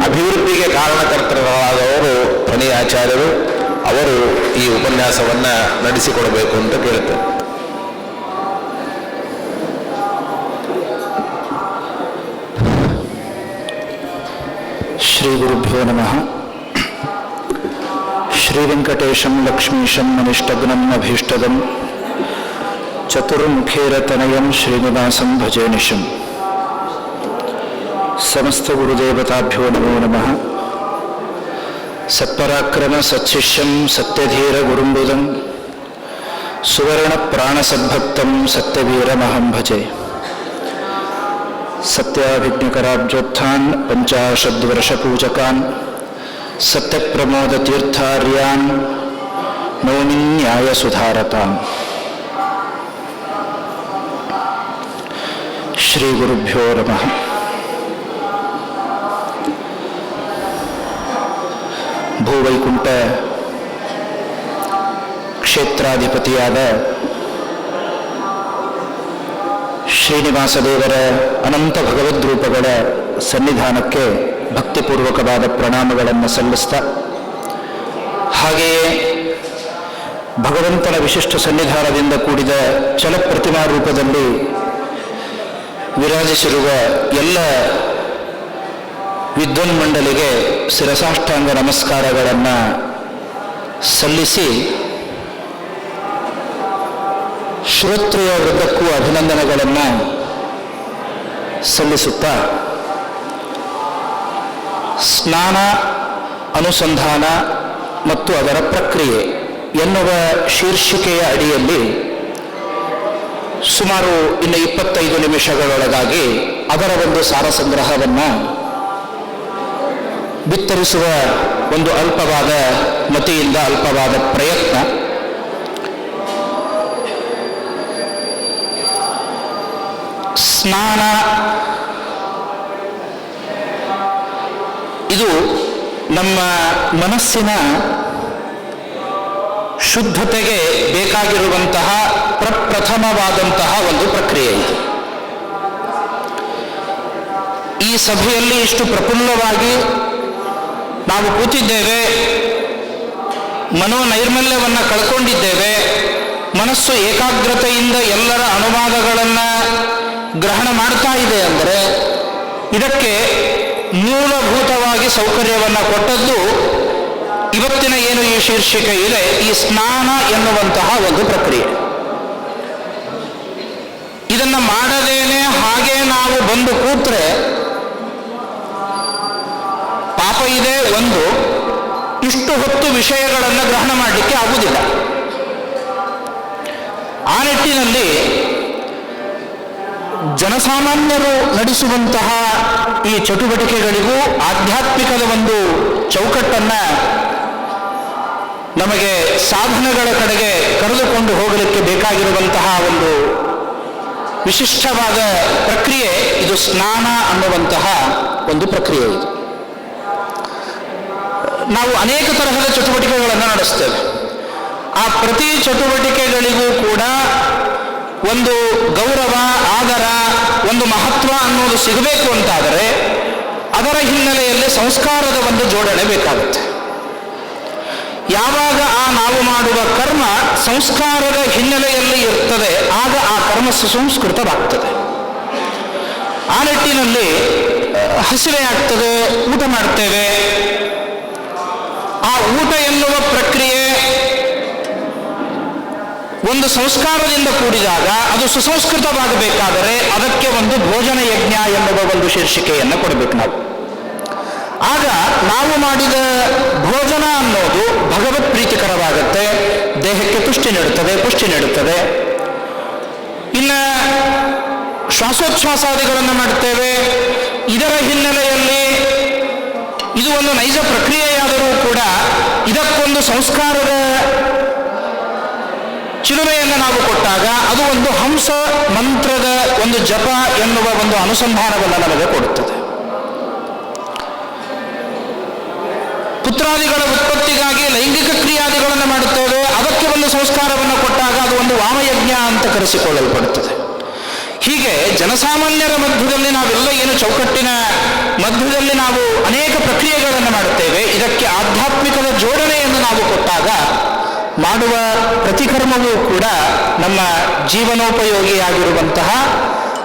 ಅಭಿವೃದ್ಧಿಗೆ ಕಾರಣಕರ್ತರಾದವರು ಫಣಿ ಆಚಾರ್ಯರು. ಅವರು ಈ ಉಪನ್ಯಾಸವನ್ನು ನಡೆಸಿಕೊಡಬೇಕು ಅಂತ ಕೇಳುತ್ತೇನೆ. ಶ್ರೀ ಗುರುಭ್ಯೋ ನಮಃ. ಶ್ರೀ ವೆಂಕಟೇಶಂ ಲಕ್ಷ್ಮೀಶಂ ಅನಿಷ್ಟಗ್ನಂ ಅಭೀಷ್ಟದಂ ಚತುರ್ಮುಖೇರತನಯಂ ಶ್ರೀನಿವಾಸಂ ಭಜೆ ನಿಶಂ. ಸಮಸ್ತ ಗುರುದೇವತಾಭ್ಯೋ ನಮೋ ನಮಃ. ಸತ್ಪರಾಕ್ರಮ ಸತ್ಶಿಷ್ಯಂ ಸತ್ಯಧೀರ ಗುರುಂಬುದಂ ಸುವರ್ಣ ಪ್ರಾಣಸದ್ಭಕ್ತಂ ಸತ್ಯವೀರಮಹಂ ಭಜೆ. ಸತ್ಯಾಭಿಜ್ಞಕರಾಬ್ಜೋತ್ಥಾನ್ ಪಂಚಾಶದ್ವರ್ಷಪೂಜಕಾನ್ ಸತ್ಯಪ್ರಮೋದತೀರ್ಥಾರ್ಯಾನ್ ನೌಮಿ ನ್ಯಾಯಸುಧಾರತಾನ್. ಶ್ರೀ ಗುರುಭ್ಯೋ ನಮಃ. ಭೂವೈಕುಂಠ ಕ್ಷೇತ್ರಾಧಿಪತಿಯಾದ ಶ್ರೀನಿವಾಸ ದೇವರ ಅನಂತ ಭಗವದ್ರೂಪಗಳ ಸನ್ನಿಧಾನಕ್ಕೆ ಭಕ್ತಿಪೂರ್ವಕವಾದ ಪ್ರಣಾಮಗಳನ್ನು ಸಲ್ಲಿಸ್ತಾ, ಹಾಗೆಯೇ ಭಗವಂತನ ವಿಶಿಷ್ಟ ಸನ್ನಿಧಾನದಿಂದ ಕೂಡಿದ ಚಲಪ್ರತಿಮಾ ರೂಪದಲ್ಲಿ ವಿರಾಜಿಸಿರುವ ಎಲ್ಲ ವಿದ್ವನ್ಮಂಡಲಿಗೆ ಶಿರಸಾಷ್ಟಾಂಗ ನಮಸ್ಕಾರಗಳನ್ನು ಸಲ್ಲಿಸಿ, ಶ್ರೋತ್ರಿಯ ವೃಂದಕ್ಕೂ ಅಭಿನಂದನೆಗಳನ್ನು ಸಲ್ಲಿಸುತ್ತಾ, ಸ್ನಾನ, ಅನುಸಂಧಾನ ಮತ್ತು ಅದರ ಪ್ರಕ್ರಿಯೆ ಎನ್ನುವ ಶೀರ್ಷಿಕೆಯ ಅಡಿಯಲ್ಲಿ ಸುಮಾರು ಇನ್ನು 25 ನಿಮಿಷಗಳೊಳಗಾಗಿ ಅದರ ಒಂದು ಸಾರ ಸಂಗ್ರಹವನ್ನು ಬಿತ್ತರಿಸುವ ಒಂದು ಅಲ್ಪವಾದ ಮತಿಯಿಂದ ಅಲ್ಪವಾದ ಪ್ರಯತ್ನ. ಸ್ನಾನ ಇದು ನಮ್ಮ ಮನಸ್ಸಿನ ಶುದ್ಧತೆಗೆ ಬೇಕಾಗಿರುವಂತಹ ಪ್ರಪ್ರಥಮವಾದಂತಹ ಒಂದು ಪ್ರಕ್ರಿಯೆ ಇದು. ಈ ಸಭೆಯಲ್ಲಿ ಇಷ್ಟು ಪ್ರಫುಲ್ಲವಾಗಿ ನಾವು ಕೂತಿದ್ದೇವೆ, ಮನೋನೈರ್ಮಲ್ಯವನ್ನು ಕಳ್ಕೊಂಡಿದ್ದೇವೆ, ಮನಸ್ಸು ಏಕಾಗ್ರತೆಯಿಂದ ಎಲ್ಲರ ಅನುವಾದಗಳನ್ನು ಗ್ರಹಣ ಮಾಡ್ತಾ ಇದೆ ಅಂದರೆ ಇದಕ್ಕೆ ಮೂಲಭೂತವಾಗಿ ಸೌಕರ್ಯವನ್ನು ಕೊಟ್ಟದ್ದು ಇವತ್ತಿನ ಏನು ಈ ಶೀರ್ಷಿಕೆ ಇದೆ, ಈ ಸ್ನಾನ ಎನ್ನುವಂತಹ ಒಂದು ಪ್ರಕ್ರಿಯೆ. ಇದನ್ನು ಮಾಡದೇನೆ ಹಾಗೆ ನಾವು ಬಂದು ಕೂತ್ರೆ ಪಾಪ ಇದೆ. ಒಂದು, ಇಷ್ಟು ಹೊತ್ತು ವಿಷಯಗಳನ್ನು ಗ್ರಹಣ ಮಾಡಲಿಕ್ಕೆ ಆಗುವುದಿಲ್ಲ. ಆ ನಿಟ್ಟಿನಲ್ಲಿ ಜನಸಾಮಾನ್ಯರು ನಡೆಸುವಂತಹ ಈ ಚಟುವಟಿಕೆಗಳಿಗೂ ಆಧ್ಯಾತ್ಮಿಕದ ಒಂದು ಚೌಕಟ್ಟನ್ನು ನಮಗೆ ಸಾಧನೆಗಳ ಕಡೆಗೆ ಕರೆದುಕೊಂಡು ಹೋಗಲಿಕ್ಕೆ ಬೇಕಾಗಿರುವಂತಹ ಒಂದು ವಿಶಿಷ್ಟವಾದ ಪ್ರಕ್ರಿಯೆ ಇದು ಸ್ನಾನ ಅನ್ನುವಂತಹ ಒಂದು ಪ್ರಕ್ರಿಯೆ. ಇದು ನಾವು ಅನೇಕ ತರಹದ ಚಟುವಟಿಕೆಗಳನ್ನು ನಡೆಸ್ತೇವೆ. ಆ ಪ್ರತಿ ಚಟುವಟಿಕೆಗಳಿಗೂ ಕೂಡ ಒಂದು ಗೌರವ, ಆದರ, ಒಂದು ಮಹತ್ವ ಅನ್ನೋದು ಸಿಗಬೇಕು ಅಂತಾದರೆ ಅದರ ಹಿನ್ನೆಲೆಯಲ್ಲಿ ಸಂಸ್ಕಾರದ ಒಂದು ಜೋಡಣೆ ಬೇಕಾಗುತ್ತೆ. ಯಾವಾಗ ನಾವು ಮಾಡುವ ಕರ್ಮ ಸಂಸ್ಕಾರದ ಹಿನ್ನೆಲೆಯಲ್ಲಿ ಇರ್ತದೆ, ಆಗ ಆ ಕರ್ಮ ಸುಸಂಸ್ಕೃತವಾಗ್ತದೆ. ಆ ನಿಟ್ಟಿನಲ್ಲಿ ಹಸಿವೆ ಆಗ್ತದೆ, ಊಟ ಮಾಡ್ತೇವೆ. ಆ ಊಟ ಎನ್ನುವ ಪ್ರಕ್ರಿಯೆ ಒಂದು ಸಂಸ್ಕಾರದಿಂದ ಕೂಡಿದಾಗ ಅದು ಸುಸಂಸ್ಕೃತವಾಗಬೇಕಾದರೆ ಅದಕ್ಕೆ ಒಂದು ಭೋಜನ ಯಜ್ಞ ಎನ್ನುವ ಒಂದು ಶೀರ್ಷಿಕೆಯನ್ನು ಕೊಡಬೇಕು ನಾವು. ಆಗ ನಾವು ಮಾಡಿದ ಭೋಜನ ಅನ್ನೋದು ಭಗವತ್ ಪ್ರೀತಿಕರವಾಗುತ್ತೆ, ದೇಹಕ್ಕೆ ಪುಷ್ಟಿ ನೀಡುತ್ತದೆ. ಇನ್ನು ಶ್ವಾಸೋಚ್ಛ್ವಾಸಾದಿಗಳನ್ನು ಮಾಡ್ತೇವೆ. ಇದರ ಹಿನ್ನೆಲೆಯಲ್ಲಿ ಇದು ಒಂದು ನೈಜ ಪ್ರಕ್ರಿಯೆಯಾದರೂ ಕೂಡ ಇದಕ್ಕೊಂದು ಸಂಸ್ಕಾರದ ಚಿಲುಮೆಯನ್ನು ನಾವು ಕೊಟ್ಟಾಗ ಅದು ಒಂದು ಹಂಸ ಮಂತ್ರದ ಒಂದು ಜಪ ಎನ್ನುವ ಒಂದು ಅನುಸಂಧಾನವನ್ನು ನಮಗೆ ಕೊಡುತ್ತದೆ. ಪುತ್ರಾದಿಗಳ ಉತ್ಪತ್ತಿಗಾಗಿ ಲೈಂಗಿಕ ಕ್ರಿಯಾದಿಗಳನ್ನು ಮಾಡುತ್ತೇವೆ, ಅದಕ್ಕೆ ಒಂದು ಸಂಸ್ಕಾರವನ್ನು ಕೊಟ್ಟಾಗ ಅದು ಒಂದು ವಾಮಯಜ್ಞ ಅಂತ ಕರೆಸಿಕೊಳ್ಳಲ್ಪಡುತ್ತದೆ. ಹೀಗೆ ಜನಸಾಮಾನ್ಯರ ಮಧ್ಯದಲ್ಲಿ ನಾವೆಲ್ಲ ಏನು ಚೌಕಟ್ಟಿನ ಮಧ್ಯದಲ್ಲಿ ನಾವು ಅನೇಕ ಪ್ರಕ್ರಿಯೆಗಳನ್ನು ಮಾಡುತ್ತೇವೆ. ಇದಕ್ಕೆ ಆಧ್ಯಾತ್ಮಿಕದ ಜೋಡಣೆಯನ್ನು ನಾವು ಕೊಟ್ಟಾಗ ಮಾಡುವ ಪ್ರತಿಕರ್ಮವೂ ಕೂಡ ನಮ್ಮ ಜೀವನೋಪಯೋಗಿಯಾಗಿರುವಂತಹ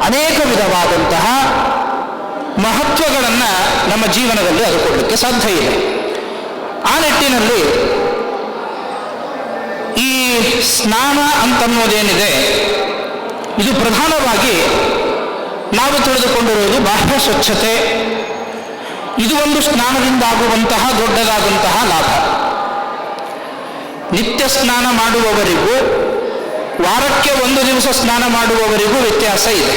ಅನೇಕ ವಿಧವಾದಂತಹ ಮಹತ್ವಗಳನ್ನು ನಮ್ಮ ಜೀವನದಲ್ಲಿ ಅದು ಕೊಡಲಿಕ್ಕೆ ಸಾಧ್ಯ ಇದೆ. ಆ ನಿಟ್ಟಿನಲ್ಲಿ ಈ ಸ್ನಾನ ಅಂತನ್ನೋದೇನಿದೆ ಇದು ಪ್ರಧಾನವಾಗಿ ನಾವು ತಿಳಿದುಕೊಂಡಿರುವುದು ಬಾಹ್ಯ ಸ್ವಚ್ಛತೆ. ಇದು ಒಂದು ಸ್ನಾನದಿಂದಾಗುವಂತಹ ದೊಡ್ಡದಾದಂತಹ ಲಾಭ. ನಿತ್ಯ ಸ್ನಾನ ಮಾಡುವವರಿಗೂ ವಾರಕ್ಕೆ ಒಂದು ದಿವಸ ಸ್ನಾನ ಮಾಡುವವರಿಗೂ ವ್ಯತ್ಯಾಸ ಇದೆ.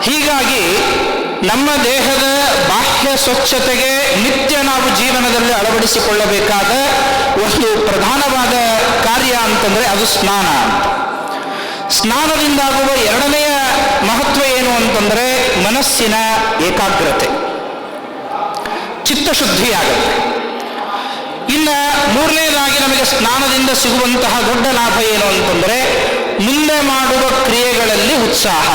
ಹೀಗಾಗಿ ನಮ್ಮ ದೇಹದ ಬಾಹ್ಯ ಸ್ವಚ್ಛತೆಗೆ ನಿತ್ಯ ನಾವು ಜೀವನದಲ್ಲಿ ಅಳವಡಿಸಿಕೊಳ್ಳಬೇಕಾದ ಒಂದು ಪ್ರಧಾನವಾದ ಕಾರ್ಯ ಅಂತಂದರೆ ಅದು ಸ್ನಾನ. ಸ್ನಾನದಿಂದಾಗುವ ಎರಡನೆಯ ಮಹತ್ವ ಏನು ಅಂತಂದರೆ ಮನಸ್ಸಿನ ಏಕಾಗ್ರತೆ, ಚಿತ್ತಶುದ್ಧಿಯಾಗುತ್ತೆ. ಇನ್ನು ಮೂರನೇದಾಗಿ ನಮಗೆ ಸ್ನಾನದಿಂದ ಸಿಗುವಂತಹ ದೊಡ್ಡ ಲಾಭ ಏನು ಅಂತಂದರೆ ಮುಂದೆ ಮಾಡುವ ಕ್ರಿಯೆಗಳಲ್ಲಿ ಉತ್ಸಾಹ.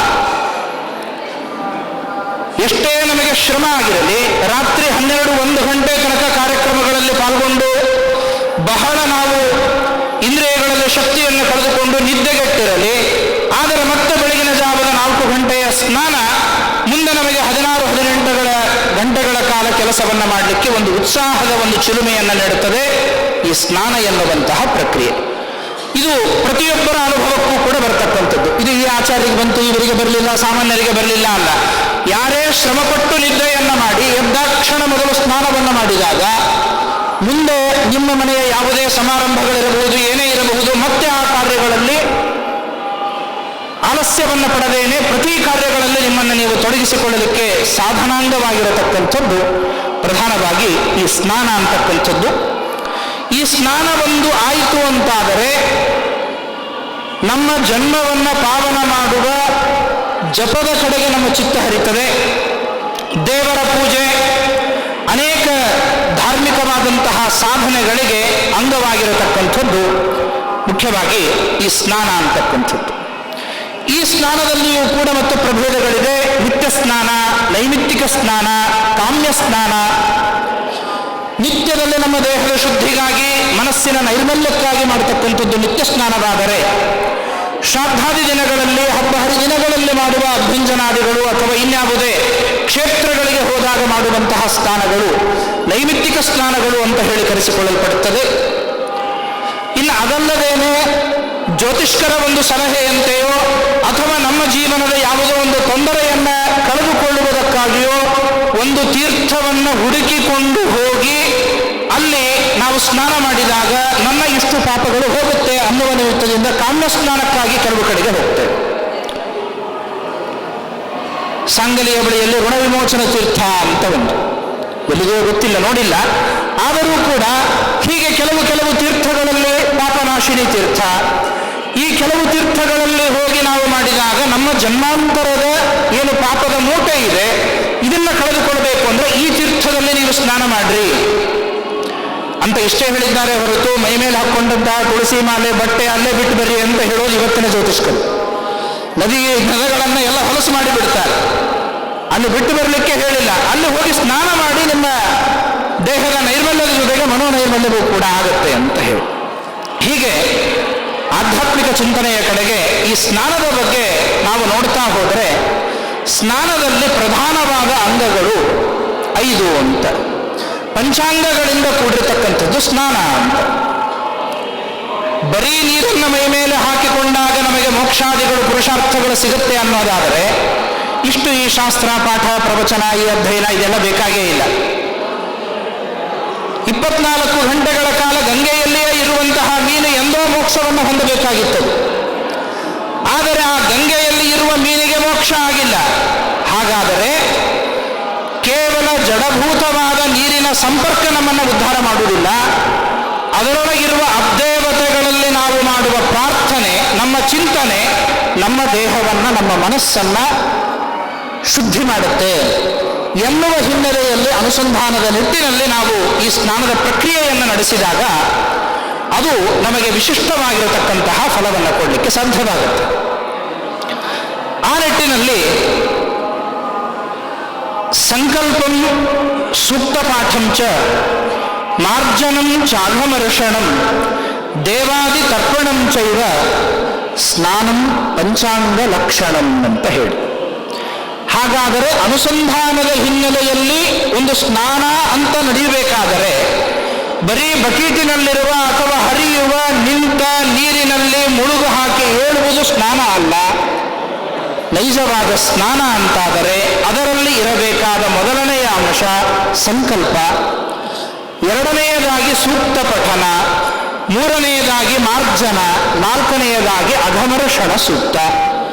ಎಷ್ಟೇ ನಮಗೆ ಶ್ರಮ ಆಗಿರಲಿ, ರಾತ್ರಿ 12-1 ಗಂಟೆ ತನಕ ಕಾರ್ಯಕ್ರಮಗಳಲ್ಲಿ ಪಾಲ್ಗೊಂಡು ಬಹಳ ನಾವು ಇಂದ್ರಿಯಗಳಲ್ಲಿ ಶಕ್ತಿಯನ್ನು ಕಳೆದುಕೊಂಡು ನಿದ್ದೆಗೆಟ್ಟಿರಲಿ, ಆದರೆ ಮತ್ತೆ ಬೆಳಗಿನ ಜಾವದ 4 ಗಂಟೆಯ ಸ್ನಾನ ಮುಂದೆ ನಮಗೆ 16-18 ಗಂಟೆಗಳ ಕಾಲ ಕೆಲಸವನ್ನು ಮಾಡಲಿಕ್ಕೆ ಒಂದು ಉತ್ಸಾಹದ ಒಂದು ಚಿಲುಮೆಯನ್ನು ನೀಡುತ್ತದೆ ಈ ಸ್ನಾನ ಎನ್ನುವಂತಹ ಪ್ರಕ್ರಿಯೆ. ಇದು ಪ್ರತಿಯೊಬ್ಬರ ಅನುಭವಕ್ಕೂ ಕೂಡ ಬರತಕ್ಕಂಥದ್ದು. ಇದು ಈ ಆಚಾರ್ಯರಿಗೆ ಬಂತು, ಇವರಿಗೆ ಬರಲಿಲ್ಲ, ಸಾಮಾನ್ಯರಿಗೆ ಬರಲಿಲ್ಲ ಅಲ್ಲ. ಯಾರೇ ಶ್ರಮಪಟ್ಟು ನಿದ್ದೆಯನ್ನು ಮಾಡಿ ಎದ್ದಾಕ್ಷಣ ಮೊದಲು ಸ್ನಾನವನ್ನು ಮಾಡಿದಾಗ ಮುಂದೆ ನಿಮ್ಮ ಮನೆಯ ಯಾವುದೇ ಸಮಾರಂಭಗಳಿರಬಹುದು, ಏನೇ ಇರಬಹುದು, ಮತ್ತೆ ಆ ಕಾರ್ಯಗಳಲ್ಲಿ ಆಲಸ್ಯವನ್ನು ಪಡದೇನೆ ಪ್ರತಿ ಕಾರ್ಯಗಳಲ್ಲಿ ನಿಮ್ಮನ್ನು ನೀವು ತೊಡಗಿಸಿಕೊಳ್ಳಲಿಕ್ಕೆ ಸಾಧನಾಂಗವಾಗಿರತಕ್ಕಂಥದ್ದು ಪ್ರಧಾನವಾಗಿ ಈ ಸ್ನಾನ ಅಂತಕ್ಕಂಥದ್ದು. ಈ ಸ್ನಾನ ಒಂದು ಆಯಿತು ಅಂತಾದರೆ ನಮ್ಮ ಜನ್ಮವನ್ನು ಪಾವನ ಮಾಡುವ ಜಪದ ಕಡೆಗೆ ನಮ್ಮ ಚಿತ್ತ ಹರಿತದೆ. ದೇವರ ಪೂಜೆ, ಅನೇಕ ಧಾರ್ಮಿಕವಾದಂತಹ ಸಾಧನೆಗಳಿಗೆ ಅಂಗವಾಗಿರತಕ್ಕಂಥದ್ದು ಮುಖ್ಯವಾಗಿ ಈ ಸ್ನಾನ ಅಂತಕ್ಕಂಥದ್ದು. ಈ ಸ್ನಾನದಲ್ಲಿಯೂ ಕೂಡ ಮತ್ತು ಪ್ರಭೇದಗಳಿದೆ. ನಿತ್ಯ ಸ್ನಾನ, ನೈಮಿತ್ತಿಕ ಸ್ನಾನ, ಕಾಮ್ಯ ಸ್ನಾನ. ನಿತ್ಯದಲ್ಲಿ ನಮ್ಮ ದೇಹದ ಶುದ್ಧಿಗಾಗಿ, ಮನಸ್ಸಿನ ನೈರ್ಮಲ್ಯಕ್ಕಾಗಿ ಮಾಡತಕ್ಕಂಥದ್ದು ನಿತ್ಯ ಸ್ನಾನವಾದರೆ, ಶ್ರಾದ್ದಾದಿ ದಿನಗಳಲ್ಲಿ, ಹಬ್ಬ ಹರಿದಿನಗಳಲ್ಲಿ ಮಾಡುವ ಅಭ್ಯಂಜನಾದಿಗಳು ಅಥವಾ ಇನ್ಯಾವುದೇ ಕ್ಷೇತ್ರಗಳಿಗೆ ಹೋದಾಗ ಮಾಡುವಂತಹ ಸ್ನಾನಗಳು ನೈಮಿತ್ತಿಕ ಸ್ನಾನಗಳು ಅಂತ ಹೇಳಿ ಕರೆಸಿಕೊಳ್ಳಲ್ಪಡುತ್ತದೆ. ಇನ್ನು ಅದಲ್ಲದೇನೆ ಜ್ಯೋತಿಷ್ಕರ ಒಂದು ಸಲಹೆಯಂತೆಯೋ ಅಥವಾ ನಮ್ಮ ಜೀವನದ ಯಾವುದೋ ಒಂದು ತೊಂದರೆಯನ್ನು ಕಳೆದುಕೊಳ್ಳುವುದಕ್ಕಾಗಿಯೋ ಒಂದು ತೀರ್ಥವನ್ನು ಹುಡುಕಿಕೊಂಡು ಹೋಗಿ ಅಲ್ಲಿ ನಾವು ಸ್ನಾನ ಮಾಡಿದಾಗ ನನ್ನ ಇಷ್ಟು ಪಾಪಗಳು ಹೋಗುತ್ತೆ ಅನ್ನುವ ನಿಮಿತ್ತದಿಂದ ಕಾಮ್ಯ ಸ್ನಾನಕ್ಕಾಗಿ ಕೆಲವು ಕಡೆಗೆ ಹೋಗ್ತೇವೆ. ಸಾಂಗಲಿಯ ಬಳಿಯಲ್ಲಿ ಋಣ ವಿಮೋಚನ ತೀರ್ಥ ಅಂತ ಒಂದು, ಎಲ್ಲಿಗೂ ಗೊತ್ತಿಲ್ಲ, ನೋಡಿಲ್ಲ. ಆದರೂ ಕೂಡ ಹೀಗೆ ಕೆಲವು ತೀರ್ಥಗಳಲ್ಲಿ ಪಾಪನಾಶಿನಿ ತೀರ್ಥ, ಈ ಕೆಲವು ತೀರ್ಥಗಳಲ್ಲಿ ಹೋಗಿ ನಾವು ಮಾಡಿದಾಗ ನಮ್ಮ ಜನ್ಮಾಂತರದ ಏನು ಪಾಪದ ಮೂಟೆ ಇದೆ ಇದನ್ನು ಕಳೆದುಕೊಳ್ಬೇಕು ಅಂದರೆ ಈ ತೀರ್ಥದಲ್ಲಿ ನೀವು ಸ್ನಾನ ಮಾಡ್ರಿ ಅಂತ ಇಷ್ಟೇ ಹೇಳಿದ್ದಾರೆ ಹೊರತು ಮೈ ಮೇಲೆ ಹಾಕ್ಕೊಂಡಂತಹ ತುಳಸಿ ಮಾಲೆ ಬಟ್ಟೆ ಅಲ್ಲೇ ಬಿಟ್ಟು ಬರ್ರಿ ಅಂತ ಹೇಳೋದು ಇವತ್ತಿನ ಜ್ಯೋತಿಷ್ಕರು. ನದಿಗಳನ್ನು ಎಲ್ಲ ಹೊಲಸು ಮಾಡಿ ಬಿಡ್ತಾರೆ. ಅಲ್ಲಿ ಬಿಟ್ಟು ಬರಲಿಕ್ಕೆ ಹೇಳಿಲ್ಲ, ಅಲ್ಲಿ ಹೋಗಿ ಸ್ನಾನ ಮಾಡಿ ನಿಮ್ಮ ದೇಹದ ನೈರ್ಮಲ್ಯದ ಜೊತೆಗೆ ಮನೋನೈರ್ಮಲ್ಯವೂ ಕೂಡ ಆಗುತ್ತೆ ಅಂತ ಹೇಳಿ. ಹೀಗೆ ಆಧ್ಯಾತ್ಮಿಕ ಚಿಂತನೆಯ ಕಡೆಗೆ ಈ ಸ್ನಾನದ ಬಗ್ಗೆ ನಾವು ನೋಡ್ತಾ ಹೋದರೆ ಸ್ನಾನದಲ್ಲಿ ಪ್ರಧಾನವಾದ ಅಂಗಗಳು 5 ಅಂತ, ಪಂಚಾಂಗಗಳಿಂದ ಕೂಡಿರತಕ್ಕಂಥದ್ದು ಸ್ನಾನ ಅಂತ. ಬರೀ ನೀರನ್ನು ಮೈ ಮೇಲೆ ಹಾಕಿಕೊಂಡಾಗ ನಮಗೆ ಮೋಕ್ಷಾದಿಗಳು ಪುರುಷಾರ್ಥಗಳು ಸಿಗುತ್ತೆ ಅನ್ನೋದಾದರೆ ಇಷ್ಟು ಈ ಶಾಸ್ತ್ರ ಪಾಠ ಪ್ರವಚನ ಈ ಅಧ್ಯಯನ ಇದೆಲ್ಲ ಬೇಕಾಗೇ ಇಲ್ಲ. 24 ಗಂಟೆಗಳ ಕಾಲ ಗಂಗೆಯಲ್ಲಿಯೇ ಇರುವಂತಹ ಮೀನು ಎಂದೋ ಮೋಕ್ಷವನ್ನು ಹೊಂದಬೇಕಾಗಿತ್ತು. ಆದರೆ ಆ ಗಂಗೆಯಲ್ಲಿ ಇರುವ ಮೀನಿಗೆ ಮೋಕ್ಷ ಆಗಿಲ್ಲ. ಹಾಗಾದರೆ ಕೇವಲ ಜಡಭೂತವಾದ ನೀರಿನ ಸಂಪರ್ಕ ನಮ್ಮನ್ನು ಉದ್ಧಾರ ಮಾಡುವುದಿಲ್ಲ. ಅದರೊಳಗಿರುವ ಅಬ್ದೇವತೆಗಳಲ್ಲಿ ನಾವು ಮಾಡುವ ಪ್ರಾರ್ಥನೆ, ನಮ್ಮ ಚಿಂತನೆ ನಮ್ಮ ದೇಹವನ್ನು, ನಮ್ಮ ಮನಸ್ಸನ್ನು ಶುದ್ಧಿ ಮಾಡುತ್ತೆ ಎನ್ನುವ ಹಿನ್ನೆಲೆಯಲ್ಲಿ ಅನುಸಂಧಾನದ ನಿಟ್ಟಿನಲ್ಲಿ ನಾವು ಈ ಸ್ನಾನದ ಪ್ರಕ್ರಿಯೆಯನ್ನು ನಡೆಸಿದಾಗ ಅದು ನಮಗೆ ವಿಶಿಷ್ಟವಾಗಿರತಕ್ಕಂತಹ ಫಲವನ್ನು ಕೊಡಲಿಕ್ಕೆ ಸಾಧ್ಯವಾಗುತ್ತೆ. ಆ ನಿಟ್ಟಿನಲ್ಲಿ ಸಂಕಲ್ಪಂ ಸೂಕ್ತ ಪಾಠಂ ಚ ಮಾರ್ಜನಂ ಚಾಘಮರ್ಷಣಂ ದೇವಾದಿ ತರ್ಪಣಂ ಚೈವ ಸ್ನಾನಂ ಪಂಚಾಂಗ ಲಕ್ಷಣಂ ಅಂತ ಹೇಳಿ. ಹಾಗಾದರೆ ಅನುಸಂಧಾನದ ಹಿನ್ನೆಲೆಯಲ್ಲಿ ಒಂದು ಸ್ನಾನ ಅಂತ ನಡೆಯಬೇಕಾದರೆ ಬರೀ ಬಕೀಟಿನಲ್ಲಿರುವ ಅಥವಾ ಹರಿಯುವ ನಿಂತ ನೀರಿನಲ್ಲಿ ಮುಳುಗು ಹಾಕಿ ಏಳುವುದು ಸ್ನಾನ ಅಲ್ಲ. ನೈಜವಾದ ಸ್ನಾನ ಅಂತಾದರೆ ಅದರಲ್ಲಿ ಇರಬೇಕಾದ ಮೊದಲನೆಯ ಅಂಶ ಸಂಕಲ್ಪ, ಎರಡನೆಯದಾಗಿ ಸೂಕ್ತ ಪಠನ, ಮೂರನೆಯದಾಗಿ ಮಾರ್ಜನ, ನಾಲ್ಕನೆಯದಾಗಿ ಅಘಮರ್ಷಣ ಸೂಕ್ತ,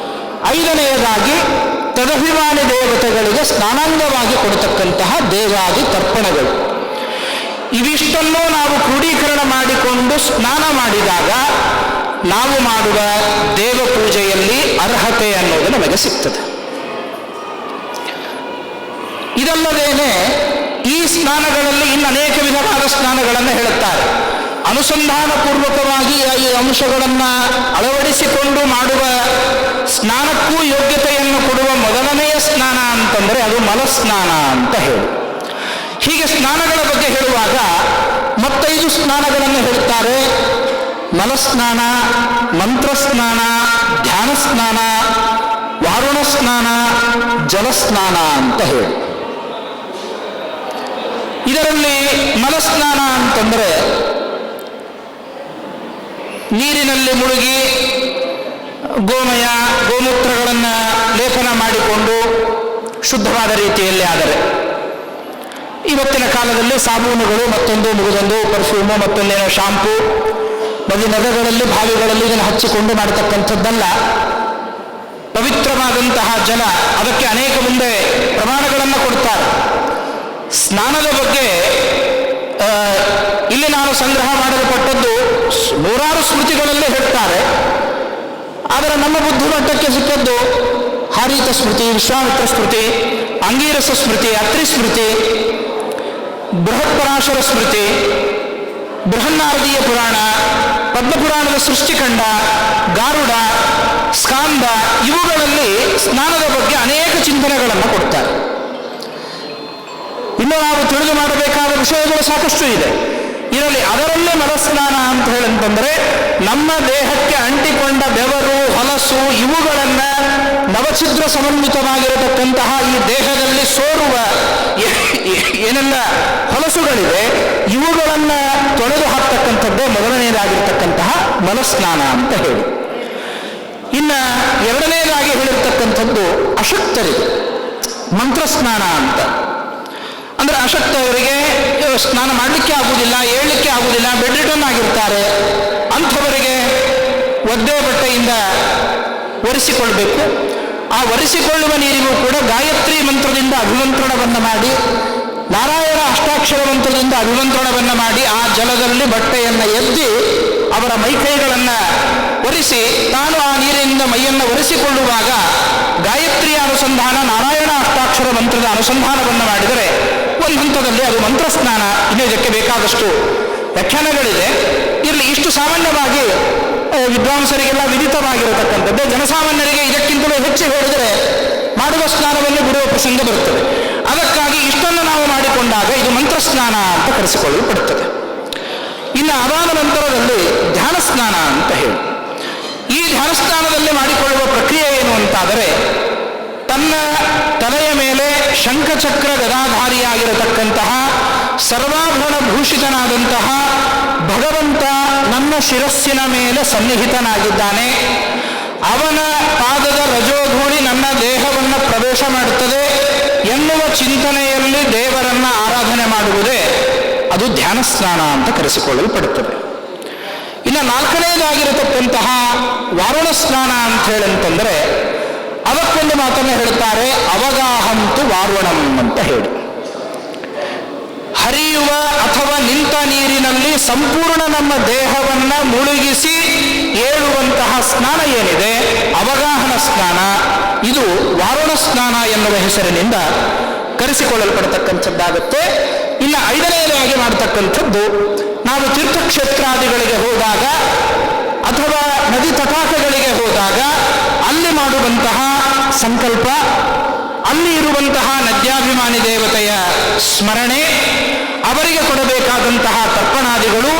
ಐದನೆಯದಾಗಿ ತದಭಿಮಾನಿ ದೇವತೆಗಳಿಗೆ ಸ್ನಾನಾಂಗವಾಗಿ ಕೊಡತಕ್ಕಂತಹ ದೇವಾದಿ ತರ್ಪಣಗಳು. ಇವಿಷ್ಟನ್ನೂ ನಾವು ಕ್ರೋಢೀಕರಣ ಮಾಡಿಕೊಂಡು ಸ್ನಾನ ಮಾಡಿದಾಗ ನಾವು ಮಾಡುವ ದೇವ ಪೂಜೆಯಲ್ಲಿ ಅರ್ಹತೆ ಅನ್ನೋದು ನಮಗೆ ಸಿಗ್ತದೆ. ಇದಲ್ಲದೇನೆ ಈ ಸ್ನಾನಗಳಲ್ಲಿ ಇನ್ನು ಅನೇಕ ವಿಧವಾದ ಸ್ನಾನಗಳನ್ನು ಹೇಳುತ್ತಾರೆ. ಅನುಸಂಧಾನ ಪೂರ್ವಕವಾಗಿ ಈ ಅಂಶಗಳನ್ನು ಅಳವಡಿಸಿಕೊಂಡು ಮಾಡುವ ಸ್ನಾನಕ್ಕೂ ಯೋಗ್ಯತೆಯನ್ನು ಕೊಡುವ ಮೊದಲನೆಯ ಸ್ನಾನ ಅಂತಂದರೆ ಅದು ಮಲಸ್ನಾನ ಅಂತ ಹೇಳಿ. ಹೀಗೆ ಸ್ನಾನಗಳ ಬಗ್ಗೆ ಹೇಳುವಾಗ ಮತ್ತೈದು ಸ್ನಾನಗಳನ್ನು ಹೇಳುತ್ತಾರೆ. ಮಲಸ್ನಾನ, ಮಂತ್ರಸ್ನಾನ, ಧ್ಯಾನ ಸ್ನಾನ, ವಾರುಣ ಸ್ನಾನ, ಜಲಸ್ನಾನ ಅಂತ ಹೇಳಿ. ಇದರಲ್ಲಿ ಮಲಸ್ನಾನ ಅಂತಂದರೆ ನೀರಿನಲ್ಲಿ ಮುಳುಗಿ ಗೋಮಯ ಗೋಮೂತ್ರಗಳನ್ನು ಲೇಪನ ಮಾಡಿಕೊಂಡು ಶುದ್ಧವಾದ ರೀತಿಯಲ್ಲಿ ಆದರೆ, ಇವತ್ತಿನ ಕಾಲದಲ್ಲಿ ಸಾಬೂನುಗಳು ಮತ್ತೊಂದು ಮುಗಿದೊಂದು ಪರ್ಫ್ಯೂಮು ಮತ್ತೊಂದೇನೋ ಶಾಂಪೂ ನದಿಗಳಲ್ಲಿ ಬಾವಿಗಳಲ್ಲಿ ಇದನ್ನು ಹಚ್ಚಿಕೊಂಡು ಮಾಡತಕ್ಕಂಥದ್ದಲ್ಲ. ಪವಿತ್ರವಾದಂತಹ ಜಲ, ಅದಕ್ಕೆ ಅನೇಕ ಮುಂದೆ ಪ್ರಮಾಣಗಳನ್ನು ಕೊಡ್ತಾರೆ. ಸ್ನಾನದ ಬಗ್ಗೆ ಇಲ್ಲಿ ನಾನು ಸಂಗ್ರಹ ಮಾಡಲ್ಪಟ್ಟದ್ದು ನೂರಾರು ಸ್ಮೃತಿಗಳಲ್ಲಿ ಹೇಳ್ತಾರೆ. ಆದರೆ ನಮ್ಮ ಬುದ್ಧಿಮಟ್ಟಕ್ಕೆ ಸಿಕ್ಕದ್ದು ಹಾರೀತ ಸ್ಮೃತಿ, ವಿಶ್ವಾಮಿತ್ರ ಸ್ಮೃತಿ, ಅಂಗೀರಸ ಸ್ಮೃತಿ, ಅತ್ರಿ ಸ್ಮೃತಿ, ಬೃಹತ್ಪರಾಶರ ಸ್ಮೃತಿ, ಬೃಹನ್ನಾರದೀಯ ಪುರಾಣ, ಪದ್ಮಪುರಾಣದ ಸೃಷ್ಟಿಖಂಡ, ಗಾರುಡ, ಸ್ಕಾಂದ, ಇವುಗಳಲ್ಲಿ ಸ್ನಾನದ ಬಗ್ಗೆ ಅನೇಕ ಚಿಂತನೆಗಳನ್ನು ಕೊಡ್ತಾರೆ. ಇನ್ನು ನಾವು ತಿಳಿದು ಮಾಡಬೇಕಾದ ವಿಷಯಗಳು ಸಾಕಷ್ಟು ಇದೆ. ಇದರಲ್ಲಿ ಅದರಲ್ಲೇ ಮಲಸ್ನಾನ ಅಂತ ಹೇಳಂತಂದರೆ ನಮ್ಮ ದೇಹಕ್ಕೆ ಅಂಟಿಕೊಂಡ ಬೆವರು, ಹೊಲಸು ಇವುಗಳನ್ನು ನವಛಿದ್ರ ಸಮನ್ವಿತವಾಗಿರತಕ್ಕಂತಹ ಈ ದೇಹದಲ್ಲಿ ಸೋರುವ ಏನೆಲ್ಲ ಹೊಲಸುಗಳಿವೆ ಇವುಗಳನ್ನು ತೊಳೆದು ಹಾಕ್ತಕ್ಕಂಥದ್ದೇ ಮೊದಲನೆಯದಾಗಿರ್ತಕ್ಕಂತಹ ಮಲಸ್ನಾನ ಅಂತ ಹೇಳಿ. ಇನ್ನು ಎರಡನೇದಾಗಿ ಹೇಳಿರ್ತಕ್ಕಂಥದ್ದು ಅಶಕ್ತರಿಗೆ ಮಂತ್ರಸ್ನಾನ ಅಂತ. ಅಂದರೆ ಅಶಕ್ತವರಿಗೆ ಸ್ನಾನ ಮಾಡಲಿಕ್ಕೆ ಆಗುವುದಿಲ್ಲ, ಏಳಲಿಕ್ಕೆ ಆಗುವುದಿಲ್ಲ, ಬೆಡ್ ರಿಟರ್ನ್ ಆಗಿರ್ತಾರೆ. ಅಂಥವರಿಗೆ ಒದ್ದೆ ಬಟ್ಟೆಯಿಂದ ಒರೆಸಿಕೊಳ್ಬೇಕು. ಆ ಒರೆಸಿಕೊಳ್ಳುವ ನೀರಿಗೂ ಕೂಡ ಗಾಯತ್ರಿ ಮಂತ್ರದಿಂದ ಅಭಿಮಂತ್ರಣವನ್ನು ಮಾಡಿ, ನಾರಾಯಣ ಅಷ್ಟಾಕ್ಷರ ಮಂತ್ರದಿಂದ ಅಭಿಮಂತ್ರಣವನ್ನು ಮಾಡಿ ಆ ಜಲದಲ್ಲಿ ಬಟ್ಟೆಯನ್ನು ಎದ್ದಿ ಅವರ ಮೈಕೈಗಳನ್ನು ಒರೆಸಿ ತಾನು ಆ ನೀರಿನಿಂದ ಮೈಯನ್ನು ಒರೆಸಿಕೊಳ್ಳುವಾಗ ಗಾಯತ್ರಿಯ ಅನುಸಂಧಾನ, ನಾರಾಯಣ ಅಷ್ಟಾಕ್ಷರ ಮಂತ್ರದ ಅನುಸಂಧಾನವನ್ನು ಮಾಡಿದರೆ ಒಂದು ಹಂತದಲ್ಲಿ ಅದು ಮಂತ್ರಸ್ನಾನ. ಇನ್ನು ಇದಕ್ಕೆ ಬೇಕಾದಷ್ಟು ವ್ಯಾಖ್ಯಾನಗಳಿದೆ. ಇರಲಿ, ಇಷ್ಟು ಸಾಮಾನ್ಯವಾಗಿ ವಿದ್ವಾಂಸರಿಗೆಲ್ಲ ವಿದಿತವಾಗಿರತಕ್ಕಂಥದ್ದು. ಜನಸಾಮಾನ್ಯರಿಗೆ ಇದಕ್ಕಿಂತಲೂ ಹೆಚ್ಚು ಹೇಳಿದರೆ ಮಾಡುವ ಸ್ನಾನವನ್ನು ಬಿಡುವ ಪ್ರಸಂಗ ಬರುತ್ತದೆ. ಅದಕ್ಕಾಗಿ ಇಷ್ಟನ್ನು ನಾವು ಮಾಡಿಕೊಂಡಾಗ ಇದು ಮಂತ್ರಸ್ನಾನ ಅಂತ ಕರೆಸಿಕೊಳ್ಳಲ್ಪಡುತ್ತದೆ. ಇನ್ನು ಅದಾದ ನಂತರದಲ್ಲಿ ಧ್ಯಾನ ಸ್ನಾನ ಅಂತ ಹೇಳಿ. ಈ ಧ್ಯಾನ ಸ್ನಾನದಲ್ಲಿ ಮಾಡಿಕೊಳ್ಳುವ ಪ್ರಕ್ರಿಯೆ ಏನು ಅಂತಾದರೆ, ತನ್ನ ತಲೆಯ ಮೇಲೆ ಶಂಖಚಕ್ರ ಗದಾಧಾರಿಯಾಗಿರತಕ್ಕಂತಹ ಸರ್ವಾಭರಣ ಭೂಷಿತನಾದಂತಹ ಭಗವಂತ ನನ್ನ ಶಿರಸ್ಸಿನ ಮೇಲೆ ಸನ್ನಿಹಿತನಾಗಿದ್ದಾನೆ. ಅವನ ಪಾದದ ರಜೋಧೂಳಿ ನನ್ನ ದೇಹವನ್ನು ಪ್ರವೇಶ ಮಾಡುತ್ತದೆ ಎನ್ನುವ ಚಿಂತನೆಯಲ್ಲಿ ದೇವರನ್ನ ಆರಾಧನೆ ಮಾಡುವುದೇ ಅದು ಧ್ಯಾನ ಸ್ನಾನ ಅಂತ ಕರೆಸಿಕೊಳ್ಳಲ್ಪಡುತ್ತದೆ. ಇನ್ನು ನಾಲ್ಕನೆಯದಾಗಿರತಕ್ಕಂತಹ ವಾರುಣ ಸ್ನಾನ ಅಂತ ಹೇಳಂತಂದರೆ ಅದಕ್ಕೊಂದು ಮಾತನ್ನು ಹೇಳುತ್ತಾರೆ, ಅವಗಾಹಂತು ವಾರುಣಂ ಅಂತ ಹೇಳಿ. ಹರಿಯುವ ಅಥವಾ ನಿಂತ ನೀರಿನಲ್ಲಿ ಸಂಪೂರ್ಣ ನಮ್ಮ ದೇಹವನ್ನು ಮುಳುಗಿಸಿ ಏಳುವಂತಹ ಸ್ನಾನ ಏನಿದೆ ಅವಗಾಹನ ಸ್ನಾನ, ಇದು ವಾರುಣ ಸ್ನಾನ ಎನ್ನುವ ಹೆಸರಿನಿಂದ ಕರೆಸಿಕೊಳ್ಳಲ್ಪಡತಕ್ಕಂಥದ್ದಾಗುತ್ತೆ. ಇನ್ನು ಐದನೆಯದಾಗಿ ಮಾಡತಕ್ಕಂಥದ್ದು, ನಾವು ತೀರ್ಥಕ್ಷೇತ್ರಾದಿಗಳಿಗೆ ಹೋದಾಗ ಅಥವಾ ನದಿ ತಟಾಕಗಳಿಗೆ ಹೋದಾಗ ಅಲ್ಲಿ ಮಾಡುವಂತಹ ಸಂಕಲ್ಪ, ಅಲ್ಲಿ ಇರುವಂತಹ ನದ್ಯಾಭಿಮಾನಿ ದೇವತೆಯ ಸ್ಮರಣೆ, ಅವರಿಗೆ ಕೊಡಬೇಕಾದಂತಹ ತರ್ಪಣಾದಿಗಳು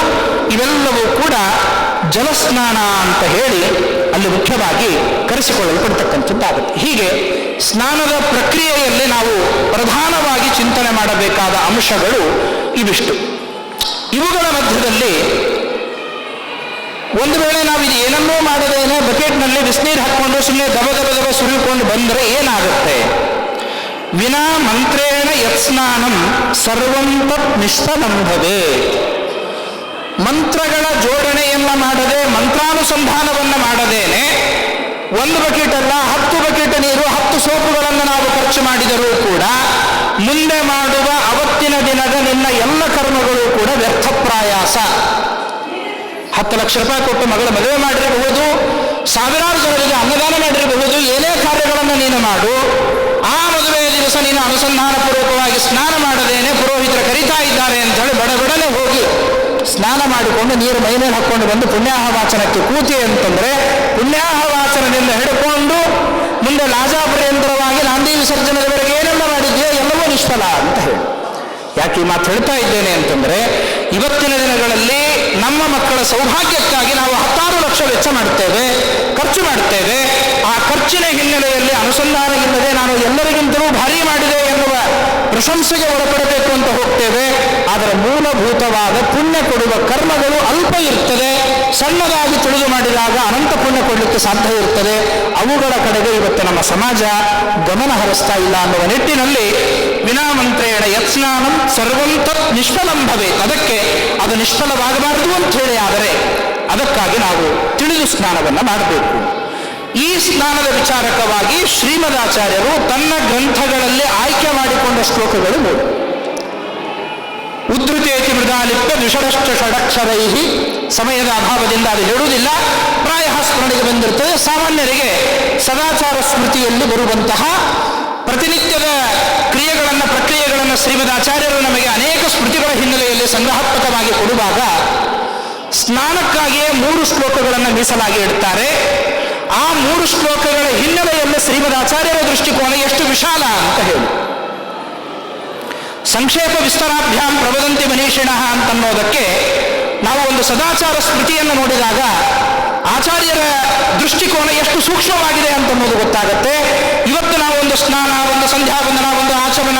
ಇವೆಲ್ಲವೂ ಕೂಡ ಜಲಸ್ನಾನ ಅಂತ ಹೇಳಿ ಅಲ್ಲಿ ಮುಖ್ಯವಾಗಿ ಕರೆಸಿಕೊಳ್ಳಲ್ಪಡ್ತಕ್ಕಂಥದ್ದಾಗುತ್ತೆ. ಹೀಗೆ ಸ್ನಾನದ ಪ್ರಕ್ರಿಯೆಯಲ್ಲಿ ನಾವು ಪ್ರಧಾನವಾಗಿ ಚಿಂತನೆ ಮಾಡಬೇಕಾದ ಅಂಶಗಳು ಇವಿಷ್ಟು. ಇವುಗಳ ಮಧ್ಯದಲ್ಲಿ ಒಂದು ವೇಳೆ ನಾವು ಇದು ಏನನ್ನೂ ಮಾಡದೇನೆ ಬಕೆಟ್ನಲ್ಲಿ ಬಿಸಿನೀರು ಹಾಕ್ಕೊಂಡು ಸುಮ್ಮನೆ ದಬ ದಬ ದಬ ಸುರಿಕೊಂಡು ಬಂದರೆ ಏನಾಗುತ್ತೆ? ವಿನಾ ಮಂತ್ರೇಣ ಯತ್ಸ್ನಾನಂ ಸರ್ವಂ ತತ್ ನಿಷ್ಫಲಂ ಭವೇತ್. ಮಂತ್ರಗಳ ಜೋಡಣೆಯನ್ನ ಮಾಡದೆ, ಮಂತ್ರಾನುಸಂಧಾನವನ್ನು ಮಾಡದೇನೆ ಒಂದು ಬಕೆಟ್ ಅಲ್ಲ 10 ಬಕೆಟ್ ನೀರು 10 ಸೋಪುಗಳನ್ನು ನಾವು ಖರ್ಚು ಮಾಡಿದರೂ ಕೂಡ ಮುಂದೆ ಮಾಡುವ ಅವತ್ತಿನ ದಿನದ ನಿನ್ನ ಎಲ್ಲ ಕರ್ಮಗಳು ಕೂಡ ವ್ಯರ್ಥ ಪ್ರಯಾಸ. 10 ಲಕ್ಷ ರೂಪಾಯಿ ಕೊಟ್ಟು ಮಗಳ ಮದುವೆ ಮಾಡಿರಬಹುದು, ಸಾವಿರಾರು ಜನರಿಗೆ ಅನ್ನದಾನ ಮಾಡಿರಬಹುದು, ಏನೇ ಕಾರ್ಯಗಳನ್ನು ನೀನು ಮಾಡು, ಆ ಮದುವೆಯ ದಿವಸ ನೀನು ಅನುಸಂಧಾನ ಪೂರ್ವಕವಾಗಿ ಸ್ನಾನ ಮಾಡದೇನೆ ಪುರೋಹಿತರು ಕರೀತಾ ಇದ್ದಾರೆ ಅಂತ ಹೇಳಿ ಬಡಬಡನೆ ಹೋಗಿ ಸ್ನಾನ ಮಾಡಿಕೊಂಡು ನೀರು ಮೈಮೇಲೆ ಹಾಕ್ಕೊಂಡು ಬಂದು ಪುಣ್ಯಾಹ ವಾಚನಕ್ಕೆ ಕೂತಿ ಅಂತಂದ್ರೆ ಪುಣ್ಯಾಹ ವಾಚನದಿಂದ ಹಿಡ್ಕೊಂಡು ಮುಂದೆ ಲಾಜಾಪರ್ಯಂತರವಾಗಿ ನಾಂದಿ ವಿಸರ್ಜನೆಯವರೆಗೆ ಏನೆಲ್ಲ ಮಾಡಿದೆಯೋ ಎಲ್ಲವೂ ನಿಷ್ಫಲ ಅಂತ ಹೇಳಿ. ಯಾಕೆ ಈ ಮಾತು ಹೇಳ್ತಾ ಇದ್ದೇನೆ ಅಂತಂದ್ರೆ, ಇವತ್ತಿನ ದಿನಗಳಲ್ಲಿ ನಮ್ಮ ಮಕ್ಕಳ ಸೌಭಾಗ್ಯಕ್ಕಾಗಿ ನಾವು 10 ಲಕ್ಷ ವೆಚ್ಚ ಮಾಡ್ತೇವೆ, ಖರ್ಚು ಮಾಡ್ತೇವೆ. ಆ ಖರ್ಚಿನ ಹಿನ್ನೆಲೆಯಲ್ಲಿ ಅನುಸಂಧಾನ ಇಲ್ಲದೆ ನಾನು ಎಲ್ಲರಿಗಿಂತಲೂ ಭಾರಿ ಮಾಡಿದೆ ಎನ್ನುವ ಪ್ರಶಂಸೆಗೆ ಒಳಪಡಬೇಕು ಅಂತ ಹೋಗ್ತೇವೆ. ಆದರೆ ಮೂಲಭೂತವಾದ ಪುಣ್ಯ ಕೊಡುವ ಕರ್ಮಗಳು ಅಲ್ಪ ಇರ್ತದೆ. ಸಣ್ಣದಾಗಿ ತಿಳಿದು ಮಾಡಿದಾಗ ಅನಂತ ಪುಣ್ಯ ಕೊಡಲಿಕ್ಕೆ ಸಾಧ್ಯ ಇರ್ತದೆ. ಅವುಗಳ ಕಡೆಗೆ ಇವತ್ತು ನಮ್ಮ ಸಮಾಜ ಗಮನ ಹರಿಸ್ತಾ ಇಲ್ಲ ಅನ್ನುವ ನಿಟ್ಟಿನಲ್ಲಿ ವಿನಾಮಂತ್ರೇಣ ಯತ್ಸ್ನಾನಂ ಸರ್ವಂ ತತ್ ನಿಷ್ಫಲಂ ಭವೇತ್. ಅದಕ್ಕೆ ಅದು ನಿಷ್ಫಲವಾಗಬಾರದು ಅಂತ ಹೇಳಿ ಆದರೆ ಅದಕ್ಕಾಗಿ ನಾವು ತಿಳಿದು ಸ್ನಾನವನ್ನು ಮಾಡಬೇಕು. ಈ ಸ್ನಾನದ ವಿಚಾರಕವಾಗಿ ಶ್ರೀಮದಾಚಾರ್ಯರು ತನ್ನ ಗ್ರಂಥಗಳಲ್ಲಿ ಆಯ್ಕೆ ಮಾಡಿಕೊಂಡ ಶ್ಲೋಕಗಳು 3. ಉದ್ಧೃತೇತಿ ಮೃದಾಲಿಪ್ಯ ದ್ವಿಷಡಶ್ಚ ಷಡಕ್ಷರೈ. ಸಮಯದ ಅಭಾವದಿಂದ ಅದು ಹೇಳುವುದಿಲ್ಲ, ಪ್ರಾಯ ಸ್ಮರಣೆಗೆ ಬಂದಿರುತ್ತದೆ. ಸಾಮಾನ್ಯರಿಗೆ ಸದಾಚಾರ ಸ್ಮೃತಿಯಲ್ಲಿ ಬರುವಂತಹ ಪ್ರತಿನಿತ್ಯದ ಪ್ರಕ್ರಿಯೆಗಳನ್ನು ಶ್ರೀಮದಾಚಾರ್ಯರು ನಮಗೆ ಅನೇಕ ಸ್ಮೃತಿಗಳ ಹಿನ್ನೆಲೆಯಲ್ಲಿ ಸಂಗ್ರಹಾತ್ಮಕವಾಗಿ ಕೊಡುವಾಗ ಸ್ನಾನಕ್ಕಾಗಿಯೇ 3 ಶ್ಲೋಕಗಳನ್ನು ಮೀಸಲಾಗಿ ಇಡ್ತಾರೆ. ಆ 3 ಶ್ಲೋಕಗಳ ಹಿನ್ನೆಲೆಯಲ್ಲಿ ಶ್ರೀಮದಾಚಾರ್ಯರ ದೃಷ್ಟಿಕೋನ ಎಷ್ಟು ವಿಶಾಲ ಅಂತ ಹೇಳಿ. ಸಂಕ್ಷೇಪ ವಿಸ್ತರಾಭ್ಯಾಂ ಪ್ರವದಂತಿ ಮನೀಷಿಣಃ ಅಂತನ್ನೋದಕ್ಕೆ ನಾವು ಒಂದು ಸದಾಚಾರ ಸ್ಮೃತಿಯನ್ನು ನೋಡಿದಾಗ ಆಚಾರ್ಯರ ದೃಷ್ಟಿಕೋನ ಎಷ್ಟು ಸೂಕ್ಷ್ಮವಾಗಿದೆ ಅಂತನ್ನೋದು ಗೊತ್ತಾಗುತ್ತೆ. ಇವತ್ತು ನಾವು ಒಂದು ಸ್ನಾನ, ಒಂದು ಸಂಧ್ಯಾವಂದನ, ಒಂದು ಆಚಮನ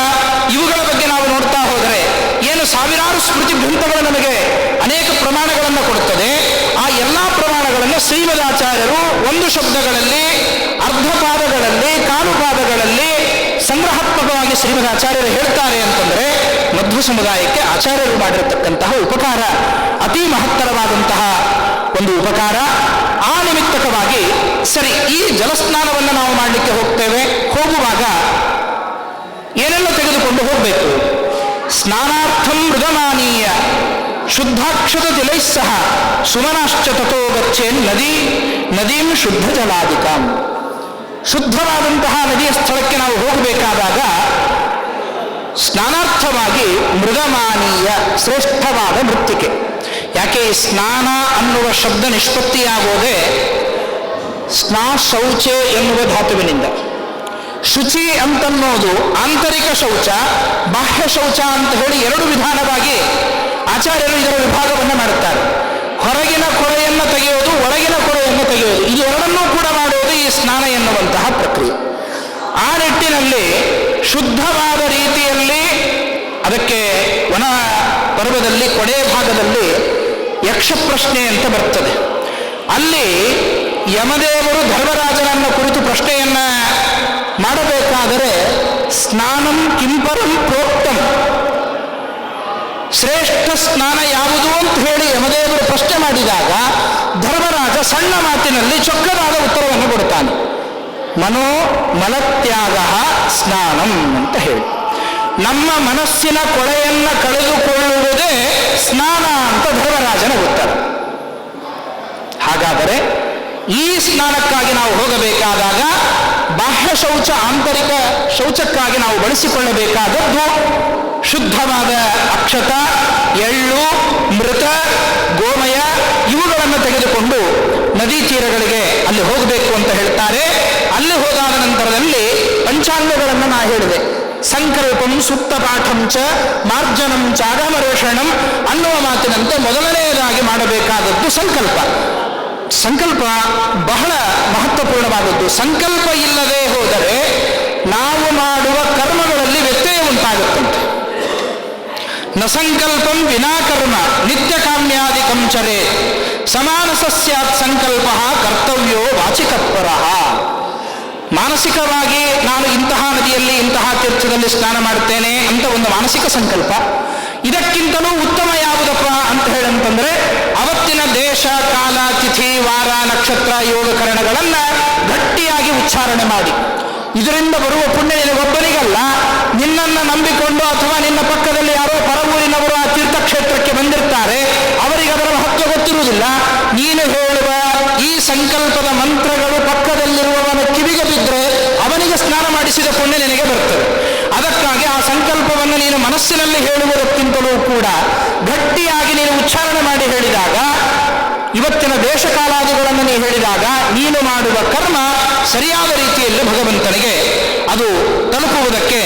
ಇವುಗಳ ಬಗ್ಗೆ ನಾವು ನೋಡ್ತಾ ಹೋದರೆ ಏನು ಸಾವಿರಾರು ಸ್ಮೃತಿ ಗ್ರಂಥಗಳು ನಮಗೆ ಅನೇಕ ಪ್ರಮಾಣಗಳನ್ನು ಕೊಡುತ್ತದೆ. ಆ ಎಲ್ಲ ಪ್ರಮಾಣಗಳನ್ನು ಶ್ರೀಮದಾಚಾರ್ಯರು ಒಂದು ಶಬ್ದಗಳಲ್ಲಿ, ಅರ್ಧ ಪಾದಗಳಲ್ಲಿ, ಕಾಲು ಪಾದಗಳಲ್ಲಿ ಸಂಗ್ರಹಾತ್ಮಕವಾಗಿ ಶ್ರೀಮದಾಚಾರ್ಯರು ಹೇಳ್ತಾರೆ ಅಂತಂದರೆ ಮಧ್ವ ಸಮುದಾಯಕ್ಕೆ ಆಚಾರ್ಯರು ಮಾಡಿರತಕ್ಕಂತಹ ಉಪಕಾರ ಅತಿ ಮಹತ್ತರವಾದಂತಹ ಒಂದು ಉಪಕಾರ. ಆ ನಿಮಿತ್ತಕವಾಗಿ ಸರಿ, ಈ ಜಲಸ್ನಾನವನ್ನು ನಾವು ಮಾಡಲಿಕ್ಕೆ ಹೋಗುವಾಗ ಏನೆಲ್ಲ ತೆಗೆದುಕೊಂಡು ಹೋಗಬೇಕು? ಸ್ನಾನಾರ್ಥಂ ಮೃದಮಾನೀಯ ಶುದ್ಧಾಕ್ಷತ ಜಲೈಸ್ಸಹ ಸುಮನಾಶ್ಚ ತಥೋ ಗಚ್ಚೇನ್ ನದೀಂ ಶುದ್ಧ ಜಲಾದಿಕಾಂ. ಶುದ್ಧವಾದಂತಹ ನದಿಯ ಸ್ಥಳಕ್ಕೆ ನಾವು ಹೋಗಬೇಕಾದಾಗ ಸ್ನಾನಾರ್ಥವಾಗಿ ಮೃದಮಾನೀಯ ಶ್ರೇಷ್ಠವಾದ ಮೃತ್ತಿಕೆ. ಯಾಕೆ ಈ ಸ್ನಾನ ಅನ್ನುವ ಶಬ್ದ ನಿಷ್ಪತ್ತಿಯಾಗೋದೇ ಸ್ನಾ ಶೌಚೆ ಎನ್ನುವ ಧಾತುವಿನಿಂದ. ಶುಚಿ ಅಂತನ್ನೋದು ಆಂತರಿಕ ಶೌಚ, ಬಾಹ್ಯ ಶೌಚ ಅಂತ ಹೇಳಿ 2 ವಿಧಾನವಾಗಿ ಆಚಾರ್ಯರು ಇದರ ವಿಭಾಗವನ್ನು ಮಾಡುತ್ತಾರೆ. ಹೊರಗಿನ ಕೊಳೆಯನ್ನು ತೆಗೆಯೋದು, ಒಳಗಿನ ಕೊಳೆಯನ್ನು ತೆಗೆಯೋದು, ಇದು ಎರಡನ್ನೂ ಕೂಡ ಮಾಡುವುದು ಈ ಸ್ನಾನ ಎನ್ನುವಂತಹ ಪ್ರಕ್ರಿಯೆ. ಆ ನಿಟ್ಟಿನಲ್ಲಿ ಶುದ್ಧವಾದ ರೀತಿಯಲ್ಲಿ ಅದಕ್ಕೆ ವನ ಪರ್ವದಲ್ಲಿ ಕೊನೆ ಭಾಗದಲ್ಲಿ ಯಕ್ಷ ಪ್ರಶ್ನೆ ಅಂತ ಬರ್ತದೆ. ಅಲ್ಲಿ ಯಮದೇವರು ಧರ್ಮರಾಜನನ್ನ ಕುರಿತು ಪ್ರಶ್ನೆಯನ್ನ ಮಾಡಬೇಕಾದರೆ ಸ್ನಾನಂ ಕಿಂಪರಂ ಪ್ರೋಕ್ತಂ, ಶ್ರೇಷ್ಠ ಸ್ನಾನ ಯಾವುದು ಅಂತ ಹೇಳಿ ಯಮದೇವರು ಪ್ರಶ್ನೆ ಮಾಡಿದಾಗ ಧರ್ಮರಾಜ ಸಣ್ಣ ಮಾತಿನಲ್ಲಿ ಚೊಕ್ಕದಾದ ಉತ್ತರವನ್ನು ಕೊಡ್ತಾನೆ. ಮನೋ ಮಲತ್ಯಾಗ ಸ್ನಾನಂ ಅಂತ ಹೇಳಿ, ನಮ್ಮ ಮನಸ್ಸಿನ ಕೊಳೆಯನ್ನು ಕಳೆದುಕೊಳ್ಳುವುದೇ ಸ್ನಾನ ಅಂತ ಧರ್ಮರಾಜನ ಉತ್ತರ. ಹಾಗಾದರೆ ಈ ಸ್ನಾನಕ್ಕಾಗಿ ನಾವು ಹೋಗಬೇಕಾದಾಗ ಬಾಹ್ಯ ಶೌಚ, ಆಂತರಿಕ ಶೌಚಕ್ಕಾಗಿ ನಾವು ಬಳಸಿಕೊಳ್ಳಬೇಕಾದದ್ದು ಶುದ್ಧವಾದ ಅಕ್ಷತ, ಎಳ್ಳು, ಮೃತ, ಗೋಮಯ ಇವುಗಳನ್ನು ತೆಗೆದುಕೊಂಡು ನದಿ ತೀರಗಳಿಗೆ ಅಲ್ಲಿ ಹೋಗಬೇಕು ಅಂತ ಹೇಳ್ತಾರೆ. ಅಲ್ಲಿ ಹೋದಾದ ನಂತರದಲ್ಲಿ ಪಂಚಾಂಗಗಳನ್ನು ನಾ ಹೇಳಿದೆ. ಸಂಕಲ್ಪಂ ಸೂಕ್ತ ಪಾಠಂ ಚ ಮಾರ್ಜನಂ ಚಾಗಮರೇಷಣಂ ಅನ್ನುವ ಮಾತಿನಂತೆ ಮೊದಲನೆಯದಾಗಿ ಮಾಡಬೇಕಾದದ್ದು ಸಂಕಲ್ಪ. ಸಂಕಲ್ಪ ಬಹಳ ಮಹತ್ವಪೂರ್ಣವಾದದ್ದು. ಸಂಕಲ್ಪ ಇಲ್ಲದೆ ಹೋದರೆ ನಾವು ಮಾಡುವ ಕರ್ಮಗಳಲ್ಲಿ ವ್ಯತ್ಯಯ ಉಂಟಾಗುತ್ತಂತೆ. ನ ಸಂಕಲ್ಪಂ ವಿನಾ ಕರ್ಮ ನಿತ್ಯ ಕಾಮ್ಯಾದಿಕಂ ಚರೇ ಸಮಾನಸ ಸ್ಯಾತ್ ಸಂಕಲ್ಪ ಕರ್ತವ್ಯೋ ವಾಚಿಕತ್ವರಃ. ಮಾನಸಿಕವಾಗಿ ನಾನು ಇಂತಹ ನದಿಯಲ್ಲಿ ಇಂತಹ ತೀರ್ಥದಲ್ಲಿ ಸ್ನಾನ ಮಾಡುತ್ತೇನೆ ಅಂತ ಒಂದು ಮಾನಸಿಕ ಸಂಕಲ್ಪ. ಇದಕ್ಕಿಂತಲೂ ಉತ್ತಮ ಯಾವುದಪ್ಪ ಅಂತ ಹೇಳಂತಂದ್ರೆ ಅವತ್ತಿನ ದೇಶ ಕಾಲ ತಿಥಿ ವಾರ ನಕ್ಷತ್ರ ಯೋಗಕರಣಗಳನ್ನು ಗಟ್ಟಿಯಾಗಿ ಉಚ್ಚಾರಣೆ ಮಾಡಿ. ಇದರಿಂದ ಬರುವ ಪುಣ್ಯ ನಿನಗೊಬ್ಬನಿಗಲ್ಲ, ನಿನ್ನನ್ನು ನಂಬಿಕೊಂಡು ಅಥವಾ ನಿನ್ನ ಪಕ್ಕದಲ್ಲಿ ಯಾರೋ ಪರವೂರಿನವರು ಆ ತೀರ್ಥಕ್ಷೇತ್ರಕ್ಕೆ ಬಂದಿರ್ತಾರೆ, ಅವರಿಗೆ ಅದರ ಮಹತ್ವ ಗೊತ್ತಿರುವುದಿಲ್ಲ. ನೀನು ಹೇಳುವ ಈ ಸಂಕಲ್ಪದ ಮಂತ್ರಗಳು ಪಕ್ಕದಲ್ಲಿರುವವನ ಕಿವಿಗೆ ಬಿದ್ದರೆ ಅವನಿಗೆ ಸ್ನಾನ ಮಾಡಿಸಿದ ಪುಣ್ಯ ನಿನಗೆ ಬರ್ತದೆ. ಅದಕ್ಕಾಗಿ ಆ ಸಂಕಲ್ಪವನ್ನು ನೀನು ಮನಸ್ಸಿನಲ್ಲಿ ಹೇಳುವುದಕ್ಕಿಂತಲೂ ಕೂಡ ಗಟ್ಟಿಯಾಗಿ ನೀನು ಉಚ್ಚಾರಣೆ ಮಾಡಿ ಹೇಳಿದಾಗ, ಇವತ್ತಿನ ದೇಶಕಾಲಾದಿಗಳನ್ನು ನೀನು ಹೇಳಿದಾಗ ನೀನು ಮಾಡುವ ಕರ್ಮ ಸರಿಯಾದ ರೀತಿಯಲ್ಲಿ ಭಗವಂತನಿಗೆ ಅದು ತಲುಪುವುದಕ್ಕೆ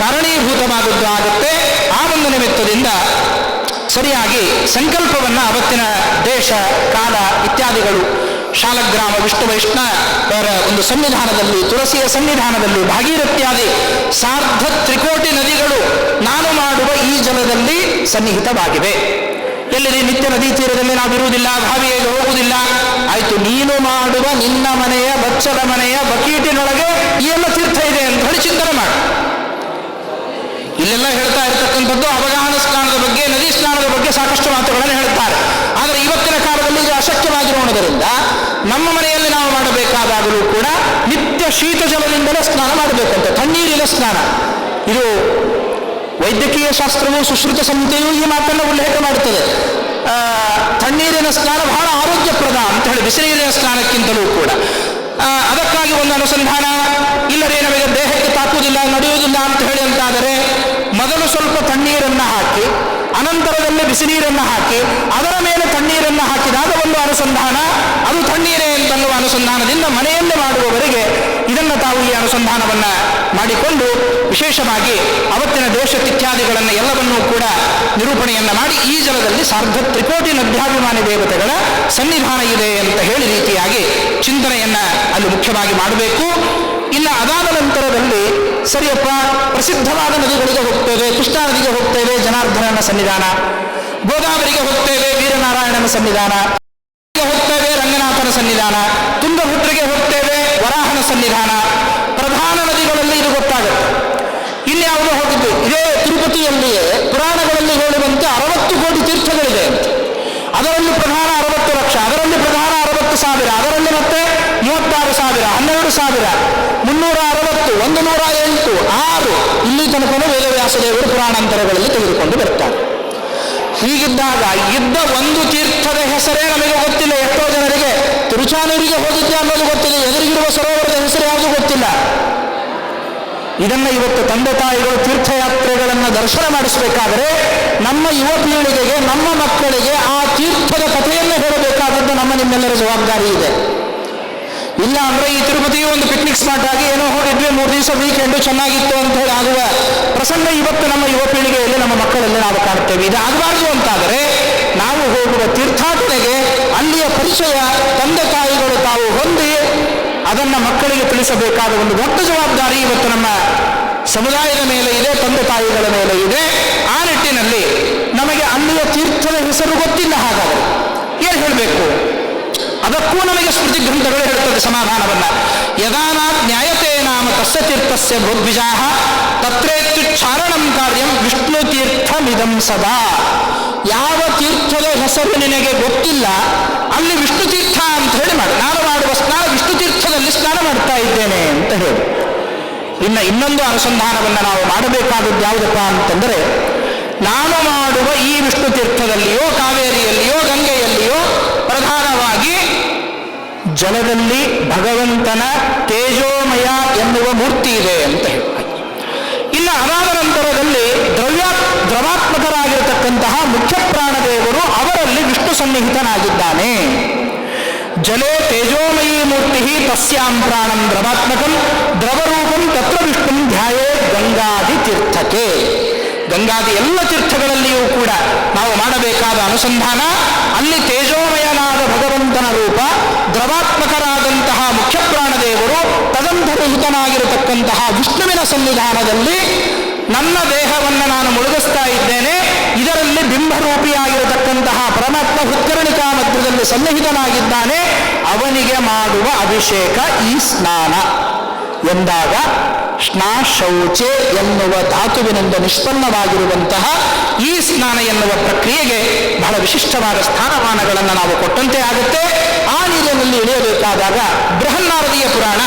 ಕಾರಣೀಭೂತವಾದದ್ದು ಆಗುತ್ತೆ. ಆ ಒಂದು ನಿಮಿತ್ತದಿಂದ ಸರಿಯಾಗಿ ಸಂಕಲ್ಪವನ್ನು ಅವತ್ತಿನ ದೇಶ ಕಾಲ ಇತ್ಯಾದಿಗಳು ಶಾಲಗ್ರಾಮ ವಿಷ್ಣು ವೈಷ್ಣವರ ಒಂದು ಸನ್ನಿಧಾನದಲ್ಲಿ, ತುಳಸಿಯ ಸನ್ನಿಧಾನದಲ್ಲಿ, ಭಾಗೀರಥ್ಯಾದಿ ಸಾರ್ಧ ತ್ರಿಕೋಟಿ ನದಿಗಳು ನಾನು ಮಾಡುವ ಈ ಜಲದಲ್ಲಿ ಸನ್ನಿಹಿತವಾಗಿವೆ. ಎಲ್ಲಿ ನಿತ್ಯ ನದಿ ತೀರದಲ್ಲಿ ನಾವಿರುವುದಿಲ್ಲ, ಬಾವಿಗೆ ಹೋಗುವುದಿಲ್ಲ. ಆಯ್ತು, ನೀನು ಮಾಡುವ ನಿನ್ನ ಮನೆಯ ಬಚ್ಚಲ ಮನೆಯ ಬಕೀಟಿನೊಳಗೆ ಈ ಎಲ್ಲ ತೀರ್ಥ ಇದೆ ಅಂತ ಹೇಳಿ ಚಿಂತನೆ ಮಾಡಿ. ಇಲ್ಲೆಲ್ಲ ಹೇಳ್ತಾ ಇರತಕ್ಕಂಥದ್ದು ಅವಗಾಹನ ಸ್ನಾನದ ಬಗ್ಗೆ, ನದಿ ಸ್ನಾನದ ಬಗ್ಗೆ ಸಾಕಷ್ಟು ಮಾತುಗಳನ್ನು ಹೇಳ್ತಾರೆ. ಆದರೆ ಇವತ್ತಿನ ಕಾಲದಲ್ಲಿ ಇದು ಅಶಕ್ಯವಾಗಿರುವುದರಿಂದ ನಮ್ಮ ಮನೆಯಲ್ಲಿ ನಾವು ಮಾಡಬೇಕಾದಾಗಲೂ ಕೂಡ ನಿತ್ಯ ಶೀತ ಜಲದಿಂದಲೇ ಸ್ನಾನ ಮಾಡಬೇಕಂತ, ತಣ್ಣೀರಿನ ಸ್ನಾನ. ಇದು ವೈದ್ಯಕೀಯ ಶಾಸ್ತ್ರವು ಸುಶ್ರುತ ಸಂಹಿತೆಯು ಈ ಮಾತನ್ನು ಉಲ್ಲೇಖ ಮಾಡುತ್ತದೆ. ತಣ್ಣೀರಿನ ಸ್ನಾನ ಬಹಳ ಆರೋಗ್ಯಪ್ರದ ಅಂತ ಹೇಳಿ, ಬಿಸಿನೀರಿನ ಸ್ನಾನಕ್ಕಿಂತಲೂ ಕೂಡ. ಅದಕ್ಕಾಗಿ ಒಂದು ಅನುಸಂಧಾನ, ಇಲ್ಲವೇ ನಮಗೆ ದೇಹಕ್ಕೆ ತಾಕುವುದಿಲ್ಲ, ನಡೆಯುವುದಿಲ್ಲ ಅಂತ ಹೇಳಿ ಅಂತಾದರೆ ಮೊದಲು ಸ್ವಲ್ಪ ತಣ್ಣೀರನ್ನು ಹಾಕಿ, ಅನಂತರದಲ್ಲಿ ಬಿಸಿನೀರನ್ನು ಹಾಕಿ, ಅದರ ಮೇಲೆ ತಣ್ಣೀರನ್ನು ಹಾಕಿದಾಗ ಒಂದು ಅನುಸಂಧಾನ, ಅದು ತಣ್ಣೀರೇ ಅಂತನ್ನುವ ಅನುಸಂಧಾನದಿಂದ ಮನೆಯಲ್ಲೇ ಮಾಡುವವರಿಗೆ ಇದನ್ನು ತಾವು ಈ ಅನುಸಂಧಾನವನ್ನು ಮಾಡಿಕೊಂಡು ವಿಶೇಷವಾಗಿ ಅವತ್ತಿನ ದೇಶಕ್ಕಿತ್ಯಾದಿಗಳನ್ನು ಎಲ್ಲವನ್ನೂ ಕೂಡ ನಿರೂಪಣೆಯನ್ನು ಮಾಡಿ ಈ ಜಲದಲ್ಲಿ ಸಾರ್ಧ ತ್ರಿಕೋಟಿ ನದ್ಯಾಭಿಮಾನಿ ದೇವತೆಗಳ ಸನ್ನಿಧಾನ ಇದೆ ಅಂತ ಹೇಳಿ ರೀತಿಯಾಗಿ ಚಿಂತನೆಯನ್ನು ಅಲ್ಲಿ ಮುಖ್ಯವಾಗಿ ಮಾಡಬೇಕು. ಇನ್ನು ಅದಾದ ನಂತರದಲ್ಲಿ ಸರಿಯಪ್ಪ, ಪ್ರಸಿದ್ಧವಾದ ನದಿಗಳಿಗೆ ಹೋಗ್ತೇವೆ, ಕೃಷ್ಣಾ ನದಿಗೆ ಹೋಗ್ತೇವೆ, ಜನಾರ್ದನನ ಸನ್ನಿಧಾನ, ಗೋದಾವರಿಗೆ ಹೋಗ್ತೇವೆ, ವೀರನಾರಾಯಣನ ಸನ್ನಿಧಾನ, ಹೋಗ್ತೇವೆ ರಂಗನಾಥನ ಸನ್ನಿಧಾನ, ತುಂಗಭದ್ರೆಗೆ ಹೋಗ್ತೇವೆ ವರಾಹನ ಸನ್ನಿಧಾನ. ಪ್ರಧಾನ ನದಿಗಳಲ್ಲಿ ಇದು ಗೊತ್ತಾಗುತ್ತೆ. ಇನ್ಯಾವುದು ಹೋಗಿದ್ದು ಇದೇ ತಿರುಪತಿಯಲ್ಲಿಯೇ ಪುರಾಣಗಳಲ್ಲಿ ಹೇಳುವಂತೆ 60 ಕೋಟಿ ತೀರ್ಥಗಳಿದೆ. ಅದರಲ್ಲಿ ಪ್ರಧಾನ 60 ಲಕ್ಷ, ಅದರಲ್ಲಿ ಪ್ರಧಾನ 60,000, ಅದರಲ್ಲಿ ಮತ್ತೆ 36,000, 12,000, 360, 108, 6 ಇಲ್ಲಿ ತನಕ ವೇದವ್ಯಾಸದೇವರು ಪುರಾಣಾಂತರಗಳಲ್ಲಿ ತೆಗೆದುಕೊಂಡು ಬರ್ತಾರೆ. ಹೀಗಿದ್ದಾಗ ಇದ್ದ ಒಂದು ತೀರ್ಥದ ಹೆಸರೇ ನಮಗೆ ಗೊತ್ತಿಲ್ಲ. ಎಷ್ಟೋ ಜನರಿಗೆ ತಿರುಚಾನೂರಿಗೆ ಹೋಗಿದ್ದೆ ಅನ್ನೋದು ಗೊತ್ತಿಲ್ಲ, ಎದುರಿಗಿರುವ ಸರೋವರದ ಹೆಸರು ಯಾವುದು ಗೊತ್ತಿಲ್ಲ. ಇದನ್ನು ಇವತ್ತು ತಂದೆ ತಾಯಿಗಳು ತೀರ್ಥಯಾತ್ರೆಗಳನ್ನು ದರ್ಶನ ಮಾಡಿಸಬೇಕಾದರೆ ನಮ್ಮ ಯುವ ಪೀಳಿಗೆಗೆ, ನಮ್ಮ ಮಕ್ಕಳಿಗೆ ಆ ತೀರ್ಥದ ಕಥೆಯನ್ನು ಹೇಳಬೇಕಾದದ್ದು ನಮ್ಮ ನಿಮ್ಮೆಲ್ಲರ ಜವಾಬ್ದಾರಿ ಇದೆ. ಇಲ್ಲ ಅಂದರೆ ಈ ತಿರುಪತಿಯು ಒಂದು ಪಿಕ್ನಿಕ್ ಸ್ಪಾಟ್ ಆಗಿ ಏನೋ ಹೋಗಿದ್ವಿ 3 ದಿವಸ ವೀಕೆಂಡು ಚೆನ್ನಾಗಿತ್ತು ಅಂತ ಹೇಳಿ ಆಗುವ ಪ್ರಸಂಗ ಇವತ್ತು ನಮ್ಮ ಯುವ ಪೀಳಿಗೆಯಲ್ಲಿ, ನಮ್ಮ ಮಕ್ಕಳಲ್ಲಿ ನಾವು ಕಾಣ್ತೇವೆ. ಇದು ಆಗಬಾರ್ದು ಅಂತಾದರೆ ನಾವು ಹೋಗುವ ತೀರ್ಥಾಟನೆಗೆ ಅಲ್ಲಿಯ ಪರಿಚಯ ತಂದೆ ತಾಯಿಗಳು ತಾವು ಹೊಂದಿ ಅದನ್ನು ಮಕ್ಕಳಿಗೆ ತಿಳಿಸಬೇಕಾದ ಒಂದು ದೊಡ್ಡ ಜವಾಬ್ದಾರಿ ಇವತ್ತು ನಮ್ಮ ಸಮುದಾಯದ ಮೇಲೆ ಇದೆ, ತಂದೆ ತಾಯಿಗಳ ಮೇಲೆ ಇದೆ. ಆ ನಿಟ್ಟಿನಲ್ಲಿ ನಮಗೆ ಅಲ್ಲಿಯ ತೀರ್ಥದ ಹೆಸರು ಗೊತ್ತಿಲ್ಲ. ಹಾಗಾದರೆ ಏನು ಹೇಳಬೇಕು? ಅದಕ್ಕೂ ನಮಗೆ ಸ್ಮೃತಿ ಗ್ರಂಥಗಳು ಹೇಳುತ್ತದೆ ಸಮಾಧಾನವನ್ನ. ಯದಾನಾ ಜ್ಞಾಯತೆ ನಾಮ ತಸ್ಯ ತೀರ್ಥಸ್ಯ ಭೋದ್ವಿಜಾಃ ತತ್ರೇತ್ಯುಚ್ಚಾರಣಂ ಕಾರ್ಯಂ ವಿಷ್ಣು ತೀರ್ಥಮಿದಂ ಸದಾ. ಯಾವ ತೀರ್ಥದ ಹೆಸರು ನಿನಗೆ ಗೊತ್ತಿಲ್ಲ ಅಲ್ಲಿ ವಿಷ್ಣು ತೀರ್ಥ ಅಂತ ಹೇಳಿ ಮಾಡಿ. ನಾನು ಮಾಡುವ ಸ್ನಾನ ವಿಷ್ಣು ತೀರ್ಥದಲ್ಲಿ ಸ್ನಾನ ಮಾಡ್ತಾ ಇದ್ದೇನೆ ಅಂತ ಹೇಳಿ. ಇನ್ನೊಂದು ಅನುಸಂಧಾನವನ್ನು ನಾವು ಮಾಡಬೇಕಾದದ್ದು ಯಾವುದಪ್ಪ ಅಂತಂದರೆ, ನಾನು ಮಾಡುವ ಈ ವಿಷ್ಣು ತೀರ್ಥದಲ್ಲಿಯೋ ಕಾವೇರಿಯಲ್ಲಿಯೋ ಗಂಗೆಯಲ್ಲಿಯೋ ಪ್ರಧಾನವಾಗಿ ಜಲದಲ್ಲಿ ಭಗವಂತನ ತೇಜೋಮಯ ಎನ್ನುವ ಮೂರ್ತಿ ಇದೆ ಅಂತ ಹೇಳಿ. ಇನ್ನು ಅದಾದ ನಂತರದಲ್ಲಿ ದ್ರವಾತ್ಮಕರಾಗಿರತಕ್ಕಂತಹ ಮುಖ್ಯ ಪ್ರಾಣದೇವರು, ಅವರಲ್ಲಿ ವಿಷ್ಣು ಸನ್ನಿಹಿತನಾಗಿದ್ದಾನೆ. ಜಲೇ ತೇಜೋಮಯೀ ಮೂರ್ತಿ ತಸ್ಯಾಂ ಪ್ರಾಣಂ ದ್ರವಾತ್ಮಕಂ ದ್ರವರೂಪಂ ತತ್ರ ವಿಷ್ಣುಂ ಧ್ಯಾಯೇ ಗಂಗಾದಿ ತೀರ್ಥಕ್ಕೆ. ಗಂಗಾದಿ ಎಲ್ಲ ತೀರ್ಥಗಳಲ್ಲಿಯೂ ಕೂಡ ನಾವು ಮಾಡಬೇಕಾದ ಅನುಸಂಧಾನ ಅಲ್ಲಿ ತೇಜೋಮಯನಾದ ಭಗವಂತನ ರೂಪ, ದ್ರವಾತ್ಮಕರಾದಂತಹ ಮುಖ್ಯ ಪ್ರಾಣದೇವರು, ತದಂತರಹಿತನಾಗಿರತಕ್ಕಂತಹ ವಿಷ್ಣುವಿನ ಸನ್ನಿಧಾನದಲ್ಲಿ ನನ್ನ ದೇಹವನ್ನು ನಾನು ಮುಳುಗಿಸ್ತಾ ಇದ್ದೇನೆ. ಇದರಲ್ಲಿ ಬಿಂಬರೂಪಿಯಾಗಿರತಕ್ಕಂತಹ ಪರಮಾತ್ಮ ಹೃತ್ಕರ್ಣಿಕಾ ಮಧ್ಯದಲ್ಲಿ ಸನ್ನಿಹಿತನಾಗಿದ್ದಾನೆ. ಅವನಿಗೆ ಮಾಡುವ ಅಭಿಷೇಕ ಈ ಸ್ನಾನ ಎಂದಾಗ ಸ್ನಾ ಶೌಚೆ ಎನ್ನುವ ಧಾತುವಿನಿಂದ ನಿಷ್ಪನ್ನವಾಗಿರುವಂತಹ ಈ ಸ್ನಾನ ಎನ್ನುವ ಪ್ರಕ್ರಿಯೆಗೆ ಬಹಳ ವಿಶಿಷ್ಟವಾದ ಸ್ಥಾನಮಾನಗಳನ್ನು ನಾವು ಕೊಟ್ಟಂತೆ ಆಗುತ್ತೆ. ಆ ನೀರಿನಲ್ಲಿ ಇಳಿಯಬೇಕಾದಾಗ ಬೃಹನ್ನಾರದೀಯ ಪುರಾಣ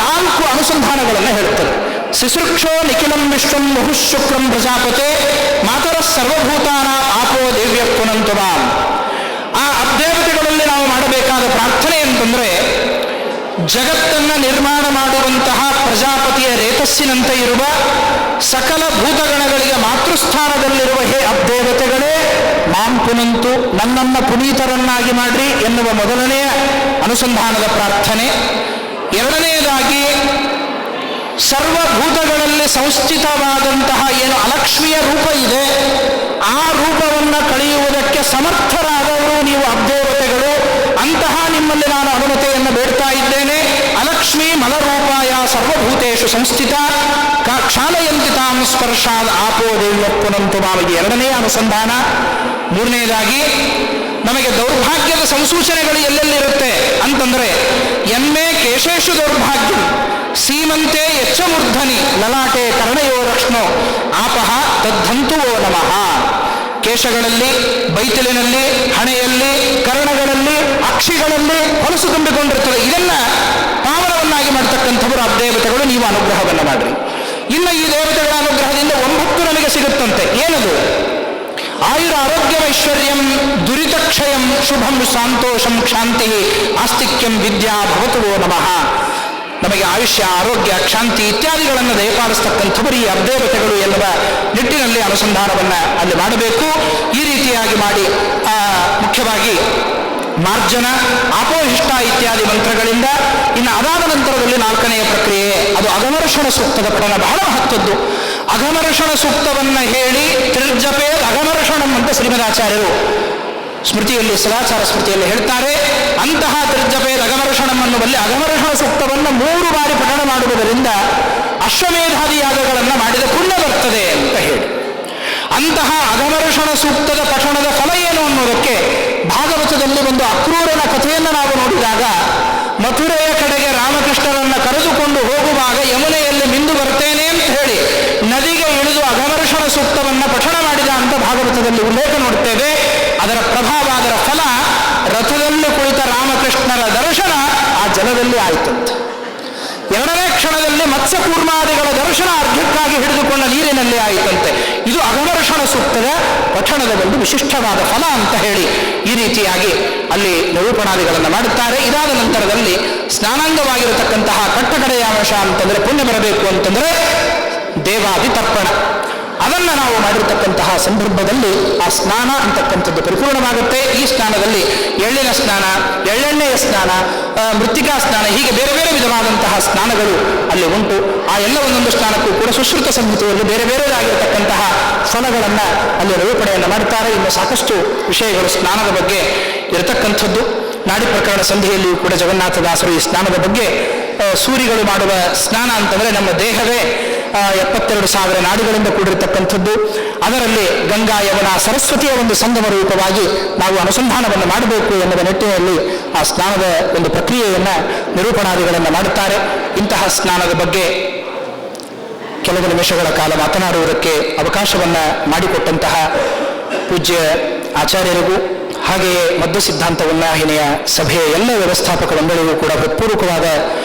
4 ಅನುಸಂಧಾನಗಳನ್ನು ಹೇಳುತ್ತದೆ. ಶಿಶೃಕ್ಷೋ ನಿಖಿಲಂ ವಿಶ್ವಂ ಮುಹುಶುಕ್ರಂ ಪ್ರಜಾಪತೆ ಮಾತರ ಸರ್ವಭೂತಾನ ಆಪೋ ದೇವ್ಯ ಪುನಂತುವಾಂ. ಆ ಅಬ್ದೇವತೆಗಳಲ್ಲಿ ನಾವು ಮಾಡಬೇಕಾದ ಪ್ರಾರ್ಥನೆ ಅಂತಂದ್ರೆ, ಜಗತ್ತನ್ನು ನಿರ್ಮಾಣ ಮಾಡುವಂತಹ ಪ್ರಜಾಪತಿಯ ರೇತಸ್ಸಿನಂತೆ ಇರುವ ಸಕಲ ಭೂತಗಣಗಳಿಗೆ ಮಾತೃಸ್ಥಾನದಲ್ಲಿರುವ ಹೇ ಅಬ್ದೇವತೆಗಳೇ ಮಾಂ ಪುನಂತು, ನನ್ನನ್ನು ಪುನೀತರನ್ನಾಗಿ ಮಾಡ್ರಿ ಎನ್ನುವ ಮೊದಲನೆಯ ಅನುಸಂಧಾನದ ಪ್ರಾರ್ಥನೆ. ಎರಡನೆಯದಾಗಿ ಸರ್ವಭೂತಗಳಲ್ಲಿ ಸಂಸ್ಥಿತವಾದಂತಹ ಏನು ಅಲಕ್ಷ್ಮಿಯ ರೂಪ ಇದೆ, ಆ ರೂಪವನ್ನು ಕಳೆಯುವುದಕ್ಕೆ ಸಮರ್ಥರಾದವರು ನೀವು ಅಬ್ದೇವತೆಗಳು. ಅಂತಹ ನಿಮ್ಮಲ್ಲಿ ನಾನು ಅನುಮತಿಯನ್ನು ಬೇಡ್ತಾ ಇದ್ದೇನೆ. ಅಲಕ್ಷ್ಮೀ ಮಲರೂಪಾಯ ಸರ್ವಭೂತೇಶು ಸಂಸ್ಥಿತ ಕ್ಷಾಲಯಂತಿ ತಾಂ ಸ್ಪರ್ಶಾದ ಆಪೋ ದೇವ್ಯ ಪುನಂತು ಮಾವಿಗೆ ಎರಡನೆಯ ಅನುಸಂಧಾನ. ಮೂರನೆಯದಾಗಿ ನಮಗೆ ದೌರ್ಭಾಗ್ಯದ ಸಂಸೂಚನೆಗಳು ಎಲ್ಲೆಲ್ಲಿರುತ್ತೆ ಅಂತಂದ್ರೆ, ಎನ್ಮೇ ಕೇಶೇಶು ದೌರ್ಭಾಗ್ಯ ಸೀಮಂತೆ ಯಚ್ಚ ಮೂರ್ಧನಿ ಲಲಾಟೆ ಕರ್ಣಯೋ ರಕ್ಷ್ಣೋ ಆಪಹ ತದ್ಧಂತುವೋ ನಮಃ. ಕೇಶಗಳಲ್ಲಿ, ಬೈತಲಿನಲ್ಲಿ, ಹಣೆಯಲ್ಲಿ, ಕರ್ಣಗಳಲ್ಲಿ, ಅಕ್ಷಿಗಳಲ್ಲಿ ಹೊಲಸು ತುಂಬಿಕೊಂಡಿರ್ತದೆ. ಇದನ್ನ ಪಾವನವನ್ನಾಗಿ ಮಾಡತಕ್ಕಂಥವರು ಅಬ್ದೇವತೆಗಳು. ನೀವು ಅನುಗ್ರಹವನ್ನು ಮಾಡ್ರಿ. ಇನ್ನು ಈ ದೇವತೆಗಳ ಅನುಗ್ರಹದಿಂದ 9 ನಮಗೆ ಸಿಗುತ್ತಂತೆ. ಏನದು? ಆಯುರ ಆರೋಗ್ಯ ಐಶ್ವರ್ಯಂ ದುರಿತಕ್ಷಯಂ ಶುಭಂ ಸಂತೋಷಂ ಕ್ಷಾಂತಿ ಆಸ್ತಿಕ್ಯಂ ವಿದ್ಯಾ ಭವತುವೋ ನಮಃ. ನಮಗೆ ಆಯುಷ್ಯ, ಆರೋಗ್ಯ, ಕ್ಷಾಂತಿ ಇತ್ಯಾದಿಗಳನ್ನು ದಯಪಾಲಿಸ್ತಕ್ಕಂಥವರು ಈ ಅಬ್ದೇವತೆಗಳು ಎನ್ನುವ ನಿಟ್ಟಿನಲ್ಲಿ ಅನುಸಂಧಾನವನ್ನು ಅಲ್ಲಿ ಮಾಡಬೇಕು. ಈ ರೀತಿಯಾಗಿ ಮಾಡಿ ಮುಖ್ಯವಾಗಿ ಮಾರ್ಜನ, ಆಪೋಹಿಷ್ಟ ಇತ್ಯಾದಿ ಮಂತ್ರಗಳಿಂದ. ಇನ್ನು ಅದಾದ ನಂತರದಲ್ಲಿ 4ನೆಯ ಪ್ರಕ್ರಿಯೆ, ಅದು ಅಘಮರ್ಷಣ ಸೂಕ್ತದ ಪಠಣ ಬಹಳ ಮಹತ್ವದ್ದು. ಅಘಮರ್ಷಣ ಸೂಕ್ತವನ್ನು ಹೇಳಿ ತ್ರಿರ್ಜಪೇ ಅಘಮರ್ಷಣಂ ಅಂತ ಶ್ರೀಮದಾಚಾರ್ಯರು ಸ್ಮೃತಿಯಲ್ಲಿ, ಸದಾಚಾರ ಸ್ಮೃತಿಯಲ್ಲಿ ಹೇಳ್ತಾರೆ. ಅಂತಹ ತ್ರಿರ್ಜಪೇದ ಅಘಮರ್ಷಣಂ ಅನ್ನುವಲ್ಲಿ ಅಘಮರ್ಷಣ ಸೂಕ್ತವನ್ನು 3 ಬಾರಿ ಪಠಣ ಮಾಡುವುದರಿಂದ ಅಶ್ವಮೇಧಾದಿ ಯಾಗಗಳನ್ನು ಮಾಡಿದ ಪುಣ್ಯ ಬರ್ತದೆ ಅಂತ ಹೇಳಿ, ಅಂತಹ ಅಘಮರ್ಷಣ ಸೂಕ್ತದ ಪಠಣದ ಫಲ ಏನು ಅನ್ನೋದಕ್ಕೆ ಭಾಗವತದಲ್ಲಿ ಒಂದು ಅಕ್ರೂರನ ಕಥೆಯನ್ನು ನಾವು ನೋಡಿದಾಗ, ಮಥುರೆಯ ಕಡೆಗೆ ರಾಮಕೃಷ್ಣರನ್ನು ಕರೆದುಕೊಂಡು ಹೋಗುವಾಗ ಯಮುನೆಯಲ್ಲಿ ಮಿಂದು ಬರ್ತೇನೆ ಅಂತ ಹೇಳಿ ನದಿಗೆ ಇಳಿದು ಅಘಮರ್ಷಣ ಸೂಕ್ತವನ್ನು ಪಠಣ ಮಾಡಿದ ಅಂತ ಭಾಗವತದಲ್ಲಿ ಉಲ್ಲೇಖ ನೋಡ್ತೇವೆ. ಅದರ ಪ್ರಭಾವ, ಅದರ ಫಲ, ರಥದಲ್ಲಿ ಕುಳಿತ ರಾಮಕೃಷ್ಣರ ದರ್ಶನ ಆ ಜಲದಲ್ಲಿ ಆಯಿತಂತೆ. 2ನೇ ಕ್ಷಣದಲ್ಲಿ ಮತ್ಸ್ಯಕೂರ್ಮಾದಿಗಳ ದರ್ಶನ ಅರ್ಘ್ಯಕ್ಕಾಗಿ ಹಿಡಿದುಕೊಂಡ ನೀರಿನಲ್ಲಿ ಆಯಿತಂತೆ. ಇದು ಅಘಮರ್ಷಣ ಸೂಕ್ತದ ಪಠಣದ ಒಂದು ವಿಶಿಷ್ಟವಾದ ಫಲ ಅಂತ ಹೇಳಿ ಈ ರೀತಿಯಾಗಿ ಅಲ್ಲಿ ನಿರೂಪಣಾದಿಗಳನ್ನು ಮಾಡುತ್ತಾರೆ. ಇದಾದ ನಂತರದಲ್ಲಿ ಸ್ನಾನಾಂಗವಾಗಿರತಕ್ಕಂತಹ ಕಟ್ಟಕಡೆಯ ಅಂಶ ಅಂತಂದ್ರೆ, ಪುಣ್ಯ ಬರಬೇಕು ಅಂತಂದ್ರೆ ದೇವಾದಿ ತರ್ಪಣ. ಅದನ್ನು ನಾವು ಮಾಡಿರ್ತಕ್ಕಂತಹ ಸಂದರ್ಭದಲ್ಲಿ ಆ ಸ್ನಾನ ಅಂತಕ್ಕಂಥದ್ದು ಪರಿಪೂರ್ಣವಾಗುತ್ತೆ. ಈ ಸ್ನಾನದಲ್ಲಿ ಎಳ್ಳಿನ ಸ್ನಾನ, ಎಳ್ಳೆಣ್ಣೆಯ ಸ್ನಾನ, ಮೃತ್ತಿಕಾ ಸ್ನಾನ, ಹೀಗೆ ಬೇರೆ ಬೇರೆ ವಿಧವಾದಂತಹ ಸ್ನಾನಗಳು ಅಲ್ಲಿ ಉಂಟು. ಆ ಎಲ್ಲ ಒಂದೊಂದು ಸ್ನಾನಕ್ಕೂ ಕೂಡ ಸುಶ್ರುತ ಸಂಹಿತೆಯಲ್ಲಿ ಬೇರೆ ಬೇರೆದಾಗಿರತಕ್ಕಂತಹ ಫಲಗಳನ್ನು ಅಲ್ಲಿ ನಿರೂಪಣೆಯನ್ನು ಮಾಡುತ್ತಾರೆ. ಇನ್ನು ಸಾಕಷ್ಟು ವಿಷಯಗಳು ಸ್ನಾನದ ಬಗ್ಗೆ ಇರತಕ್ಕಂಥದ್ದು. ನಾಡಿ ಪ್ರಕರಣ ಸಂಧಿಯಲ್ಲಿಯೂ ಕೂಡ ಜಗನ್ನಾಥದಾಸರು ಈ ಸ್ನಾನದ ಬಗ್ಗೆ, ಸೂರಿಗಳು ಮಾಡುವ ಸ್ನಾನ ಅಂತಂದರೆ ನಮ್ಮ ದೇಹವೇ 72,000 ನಾಡಿಗಳಿಂದ ಕೂಡಿರತಕ್ಕಂಥದ್ದು. ಅದರಲ್ಲಿ ಗಂಗಾ, ಯಮುನಾ, ಸರಸ್ವತಿಯ ಒಂದು ಸಂಗಮ ರೂಪವಾಗಿ ನಾವು ಅನುಸಂಧಾನವನ್ನು ಮಾಡಬೇಕು ಎನ್ನುವ ನಿಟ್ಟಿನಲ್ಲಿ ಆ ಸ್ನಾನದ ಒಂದು ಪ್ರಕ್ರಿಯೆಯನ್ನು, ನಿರೂಪಣಾದಿಗಳನ್ನು ಮಾಡುತ್ತಾರೆ. ಇಂತಹ ಸ್ನಾನದ ಬಗ್ಗೆ ಕೆಲವು ನಿಮಿಷಗಳ ಕಾಲ ಮಾತನಾಡುವುದಕ್ಕೆ ಅವಕಾಶವನ್ನು ಮಾಡಿಕೊಟ್ಟಂತಹ ಪೂಜ್ಯ ಆಚಾರ್ಯರಿಗೂ ಹಾಗೆಯೇ ಮಧ್ವ ಸಿದ್ಧಾಂತ ಉನ್ನಾಹಿನಿಯ ಸಭೆಯ ಎಲ್ಲ ವ್ಯವಸ್ಥಾಪಕ ಮಂಡಳಿಗೂ ಕೂಡ ಹೃತ್ಪೂರ್ವಕವಾದ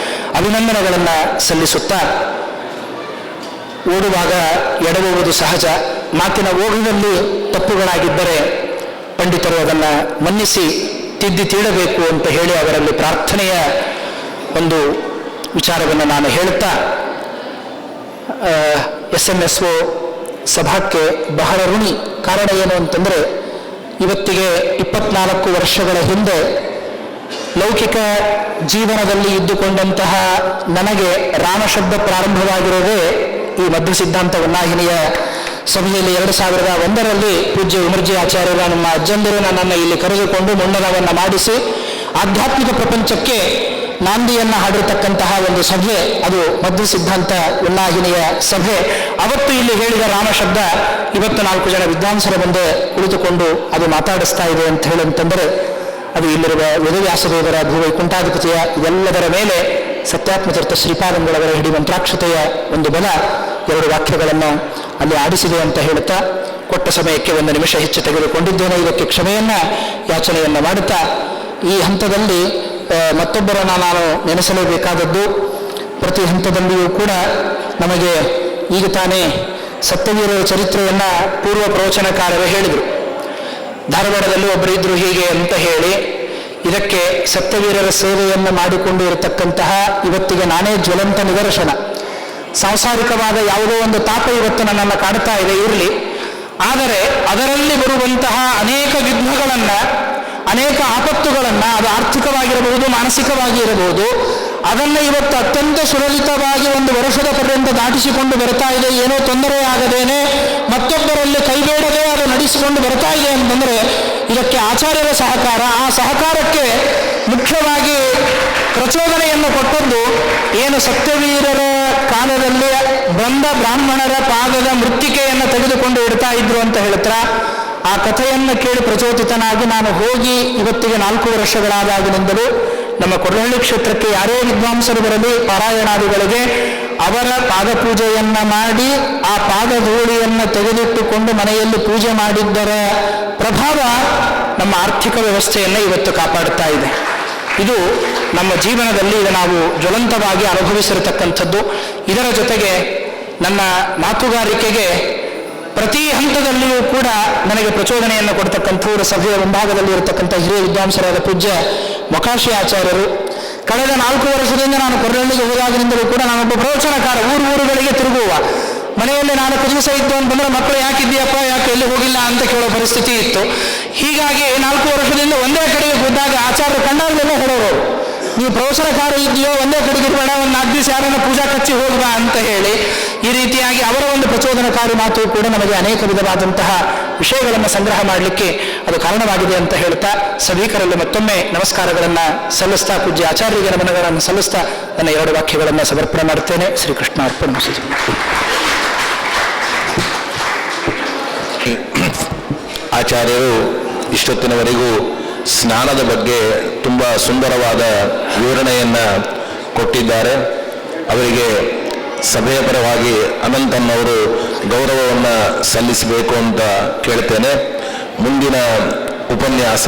ಅಭಿನಂದನೆಗಳನ್ನು ಸಲ್ಲಿಸುತ್ತಾ, ಓಡುವಾಗ ಎಡವುವುದು ಸಹಜ, ಮಾತಿನ ಓಗದಲ್ಲಿ ತಪ್ಪುಗಳಾಗಿದ್ದರೆ ಪಂಡಿತರು ಅದನ್ನು ಮನ್ನಿಸಿ ತಿದ್ದಿ ತೀಡಬೇಕು ಅಂತ ಹೇಳಿ ಅವರಲ್ಲಿ ಪ್ರಾರ್ಥನೆಯ ಒಂದು ವಿಚಾರವನ್ನು ನಾನು ಹೇಳುತ್ತಾ, SMSO ಸಭಾಕ್ಕೆ ಬಹಳ ಋಣಿ. ಕಾರಣ ಏನು ಅಂತಂದರೆ, ಇವತ್ತಿಗೆ 24 ವರ್ಷಗಳ ಹಿಂದೆ ಲೌಕಿಕ ಜೀವನದಲ್ಲಿ ಇದ್ದುಕೊಂಡಂತಹ ನನಗೆ ರಾಮಶಬ್ದ ಪ್ರಾರಂಭವಾಗಿರೋದೇ ಈ ಮಧ್ವ ಸಿದ್ಧಾಂತ ವನ್ನಾಹಿನಿಯ ಸಭೆಯಲ್ಲಿ 2001ರಲ್ಲಿ ಪೂಜ್ಯ ವಿಮರ್ಜಿ ಆಚಾರ್ಯರ ನಮ್ಮ ಅಜ್ಜಂದಿರು ನನ್ನನ್ನು ಇಲ್ಲಿ ಕರೆದುಕೊಂಡು ಮುನ್ನಡವನ್ನು ಮಾಡಿಸಿ ಆಧ್ಯಾತ್ಮಿಕ ಪ್ರಪಂಚಕ್ಕೆ ನಾಂದಿಯನ್ನು ಹಾಡಿರ್ತಕ್ಕಂತಹ ಒಂದು ಸಭೆ, ಅದು ಮಧ್ವ ಸಿದ್ಧಾಂತ ವನ್ನಾಹಿನಿಯ ಸಭೆ. ಅವತ್ತು ಇಲ್ಲಿ ಹೇಳಿದ ರಾಮಶಬ್ದ ಇವತ್ತು 4 ಜನ ವಿದ್ವಾಂಸರ ಮುಂದೆ ಕುಳಿತುಕೊಂಡು ಅದು ಮಾತಾಡಿಸ್ತಾ ಇದೆ ಅಂತ ಹೇಳಂತಂದರೆ ಅದು ಇಲ್ಲಿರುವ ವೇದವ್ಯಾಸದೇವರ ಭೂವೈಕುಂಠಾಧಿಪತಿಯ ಇವೆಲ್ಲದರ ಮೇಲೆ ಸತ್ಯಾತ್ಮತೀರ್ಥ ಶ್ರೀಪಾದಂಗಳವರ ಹಿಡಿ ಮಂತ್ರಾಕ್ಷತೆಯ ಒಂದು ಬಲ 2 ವಾಕ್ಯಗಳನ್ನು ಅಲ್ಲಿ ಆಡಿಸಿದೆ ಅಂತ ಹೇಳುತ್ತಾ, ಕೊಟ್ಟ ಸಮಯಕ್ಕೆ 1 ನಿಮಿಷ ಹೆಚ್ಚು ತೆಗೆದುಕೊಂಡಿದ್ದೇನೆ. ಇದಕ್ಕೆ ಕ್ಷಮೆಯನ್ನ ಯಾಚನೆಯನ್ನು ಮಾಡುತ್ತಾ ಈ ಹಂತದಲ್ಲಿ ಮತ್ತೊಬ್ಬರನ್ನು ನಾನು ನೆನೆಸಲೇಬೇಕಾದದ್ದು. ಪ್ರತಿ ಹಂತದಲ್ಲಿಯೂ ಕೂಡ ನಮಗೆ ಈಗ ತಾನೇ ಸತ್ಯವೀರರ ಚರಿತ್ರೆಯನ್ನು ಪೂರ್ವ ಪ್ರವಚನಕಾರರೇ ಹೇಳಿದರು. ಧಾರವಾಡದಲ್ಲಿ ಒಬ್ಬರು ಇದ್ರು ಹೀಗೆ ಅಂತ ಹೇಳಿ, ಇದಕ್ಕೆ ಸತ್ಯವೀರರ ಸೇವೆಯನ್ನು ಮಾಡಿಕೊಂಡು ಇರತಕ್ಕಂತಹ ಇವತ್ತಿಗೆ ನಾನೇ ಜ್ವಲಂತ ನಿದರ್ಶನ. ಸಾಂಸಾರಿಕವಾದ ಯಾವುದೋ ಒಂದು ತಾಪ ಇವತ್ತು ನನ್ನನ್ನು ಕಾಡ್ತಾ ಇದೆ, ಇರಲಿ. ಆದರೆ ಅದರಲ್ಲಿ ಬರುವಂತಹ ಅನೇಕ ವಿಘ್ನಗಳನ್ನು, ಅನೇಕ ಆಪತ್ತುಗಳನ್ನು, ಅದು ಆರ್ಥಿಕವಾಗಿರಬಹುದು, ಮಾನಸಿಕವಾಗಿ ಇರಬಹುದು, ಅದನ್ನು ಇವತ್ತು ಅತ್ಯಂತ ಸುಲಲಿತವಾಗಿ 1 ವರ್ಷದ ಪರ್ಯಂತ ದಾಟಿಸಿಕೊಂಡು ಬರ್ತಾ ಇದೆ. ಏನೋ ತೊಂದರೆಯಾಗದೇನೆ ಮತ್ತೊಬ್ಬರಲ್ಲಿ ಕೈಬೇಡದೆ ಅದು ನಡೆಸಿಕೊಂಡು ಬರ್ತಾ ಇದೆ ಅಂತಂದರೆ ಇದಕ್ಕೆ ಆಚಾರ್ಯರ ಸಹಕಾರ. ಆ ಸಹಕಾರಕ್ಕೆ ಮುಖ್ಯವಾಗಿ ಪ್ರಚೋದನೆಯನ್ನು ಕೊಟ್ಟದ್ದು ಏನು ಸತ್ಯವೀರರ ಕಾಲದಲ್ಲಿ ಬಂದ ಬ್ರಾಹ್ಮಣರ ಪಾದದ ಮೃತ್ತಿಕೆಯನ್ನು ತೆಗೆದುಕೊಂಡು ಇಡ್ತಾ ಇದ್ರು ಅಂತ ಹೇಳ್ತಾರ. ಆ ಕಥೆಯನ್ನು ಕೇಳಿ ಪ್ರಚೋದಿತನಾಗಿ ನಾನು ಹೋಗಿ ಇವತ್ತಿಗೆ 4 ವರ್ಷಗಳಾದಾಗಿನಿಂದಲೂ ನಮ್ಮ ಕೊರಳಹಳ್ಳಿ ಕ್ಷೇತ್ರಕ್ಕೆ ಯಾರೇ ವಿದ್ವಾಂಸರು ಬರಲಿ ಪಾರಾಯಣಾದಿಗಳಿಗೆ ಅವರ ಪಾದಪೂಜೆಯನ್ನ ಮಾಡಿ ಆ ಪಾದಧೂಳಿಯನ್ನು ತೆಗೆದಿಟ್ಟುಕೊಂಡು ಮನೆಯಲ್ಲಿ ಪೂಜೆ ಮಾಡಿದ್ದರ ಪ್ರಭಾವ ನಮ್ಮ ಆರ್ಥಿಕ ವ್ಯವಸ್ಥೆಯನ್ನು ಇವತ್ತು ಕಾಪಾಡುತ್ತಾ ಇದೆ. ಇದು ನಮ್ಮ ಜೀವನದಲ್ಲಿ ಇದು ನಾವು ಜ್ವಲಂತವಾಗಿ ಅನುಭವಿಸಿರತಕ್ಕಂಥದ್ದು. ಇದರ ಜೊತೆಗೆ ನನ್ನ ಮಾತುಗಾರಿಕೆಗೆ ಪ್ರತಿ ಹಂತದಲ್ಲಿಯೂ ಕೂಡ ನನಗೆ ಪ್ರಚೋದನೆಯನ್ನು ಕೊಡ್ತಕ್ಕಂಥವರು ಸಭೆಯ ಮುಂಭಾಗದಲ್ಲಿ ಇರತಕ್ಕಂಥ ಹಿರಿಯ ವಿದ್ವಾಂಸರಾದ ಪೂಜ್ಯ ಮೊಕಾಶಿ ಆಚಾರ್ಯರು. ಕಳೆದ 4 ವರ್ಷದಿಂದ ನಾನು ಕೊರಳಹಳ್ಳಿಗೆ ಹೋದಾಗಿನಿಂದಲೂ ಕೂಡ ನಾನೊಬ್ಬ ಪ್ರವಚನಕಾರ, ಊರುಗಳಿಗೆ ತಿರುಗುವ. ಮನೆಯಲ್ಲಿ 4 ದಿವಸ ಇದ್ದು ಅಂತಂದ್ರೆ ಮಕ್ಕಳು ಯಾಕಿದ್ದೀಯಪ್ಪ, ಯಾಕೆ ಎಲ್ಲಿ ಹೋಗಿಲ್ಲ ಅಂತ ಕೇಳೋ ಪರಿಸ್ಥಿತಿ ಇತ್ತು. ಹೀಗಾಗಿ 4 ವರ್ಷದಿಂದ ಒಂದೇ ಕಡೆಗೆ ಹೋದಾಗ ಆಚಾರ್ಯರು ಕಂಡಾಗಲೆಲ್ಲ ಹೇಳೋರು, ನೀವು ಪ್ರವಚನಕಾರ ಇದೆಯೋ ಒಂದೇ ಕಡೆಗೆ ಬೇಡ, 4 ದಿವಸ ಯಾರನ್ನ ಪೂಜಾ ಕಚ್ಚಿ ಹೋಗ್ಬಾ ಅಂತ ಹೇಳಿ. ಈ ರೀತಿಯಾಗಿ ಅವರ ಒಂದು ಪ್ರಚೋದನಕಾರಿ ಮಾತು ಕೂಡ ನಮಗೆ ಅನೇಕ ವಿಧವಾದಂತಹ ವಿಷಯಗಳನ್ನು ಸಂಗ್ರಹ ಮಾಡಲಿಕ್ಕೆ ಅದು ಕಾರಣವಾಗಿದೆ ಅಂತ ಹೇಳ್ತಾ ಸಭಿಕರಲ್ಲಿ ಮತ್ತೊಮ್ಮೆ ನಮಸ್ಕಾರಗಳನ್ನು ಸಲ್ಲಿಸ್ತಾ, ಪೂಜ್ಯ ಆಚಾರ್ಯರಿಗೆ ನಮನಗಳನ್ನು ಸಲ್ಲಿಸ್ತಾ ನನ್ನ 2 ವಾಕ್ಯಗಳನ್ನು ಸಮರ್ಪಣೆ ಮಾಡುತ್ತೇನೆ. ಶ್ರೀಕೃಷ್ಣ ಅರ್ಪಣಮಸ್ತು. ಆಚಾರ್ಯರು ಇಷ್ಟೊತ್ತಿನವರೆಗೂ ಸ್ನಾನದ ಬಗ್ಗೆ ತುಂಬ ಸುಂದರವಾದ ವಿವರಣೆಯನ್ನು ಕೊಟ್ಟಿದ್ದಾರೆ. ಅವರಿಗೆ ಸಭೆಯ ಪರವಾಗಿ ಅನಂತನ್ನವರು ಗೌರವವನ್ನು ಸಲ್ಲಿಸಬೇಕು ಅಂತ ಕೇಳ್ತೇನೆ. ಮುಂದಿನ ಉಪನ್ಯಾಸ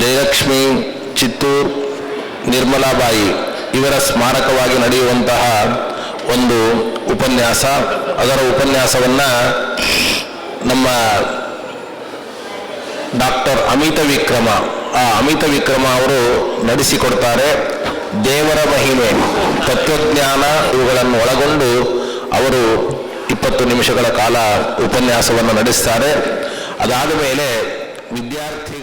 ಜಯಲಕ್ಷ್ಮಿ ಚಿತ್ತೂರ್ ನಿರ್ಮಲಾಬಾಯಿ ಇವರ ಸ್ಮಾರಕವಾಗಿ ನಡೆಯುವಂತಹ ಒಂದು ಉಪನ್ಯಾಸ. ಅದರ ಉಪನ್ಯಾಸವನ್ನು ನಮ್ಮ ಡಾಕ್ಟರ್ ಅಮಿತ ವಿಕ್ರಮ ಅವರು ನಡೆಸಿಕೊಡ್ತಾರೆ. ದೇವರ ಮಹಿಮೆ, ತತ್ವಜ್ಞಾನ ಇವುಗಳನ್ನು ಒಳಗೊಂಡು ಅವರು 20 ನಿಮಿಷಗಳ ಕಾಲ ಉಪನ್ಯಾಸವನ್ನು ನಡೆಸ್ತಾರೆ. ಅದಾದ ಮೇಲೆ ವಿದ್ಯಾರ್ಥಿಗಳು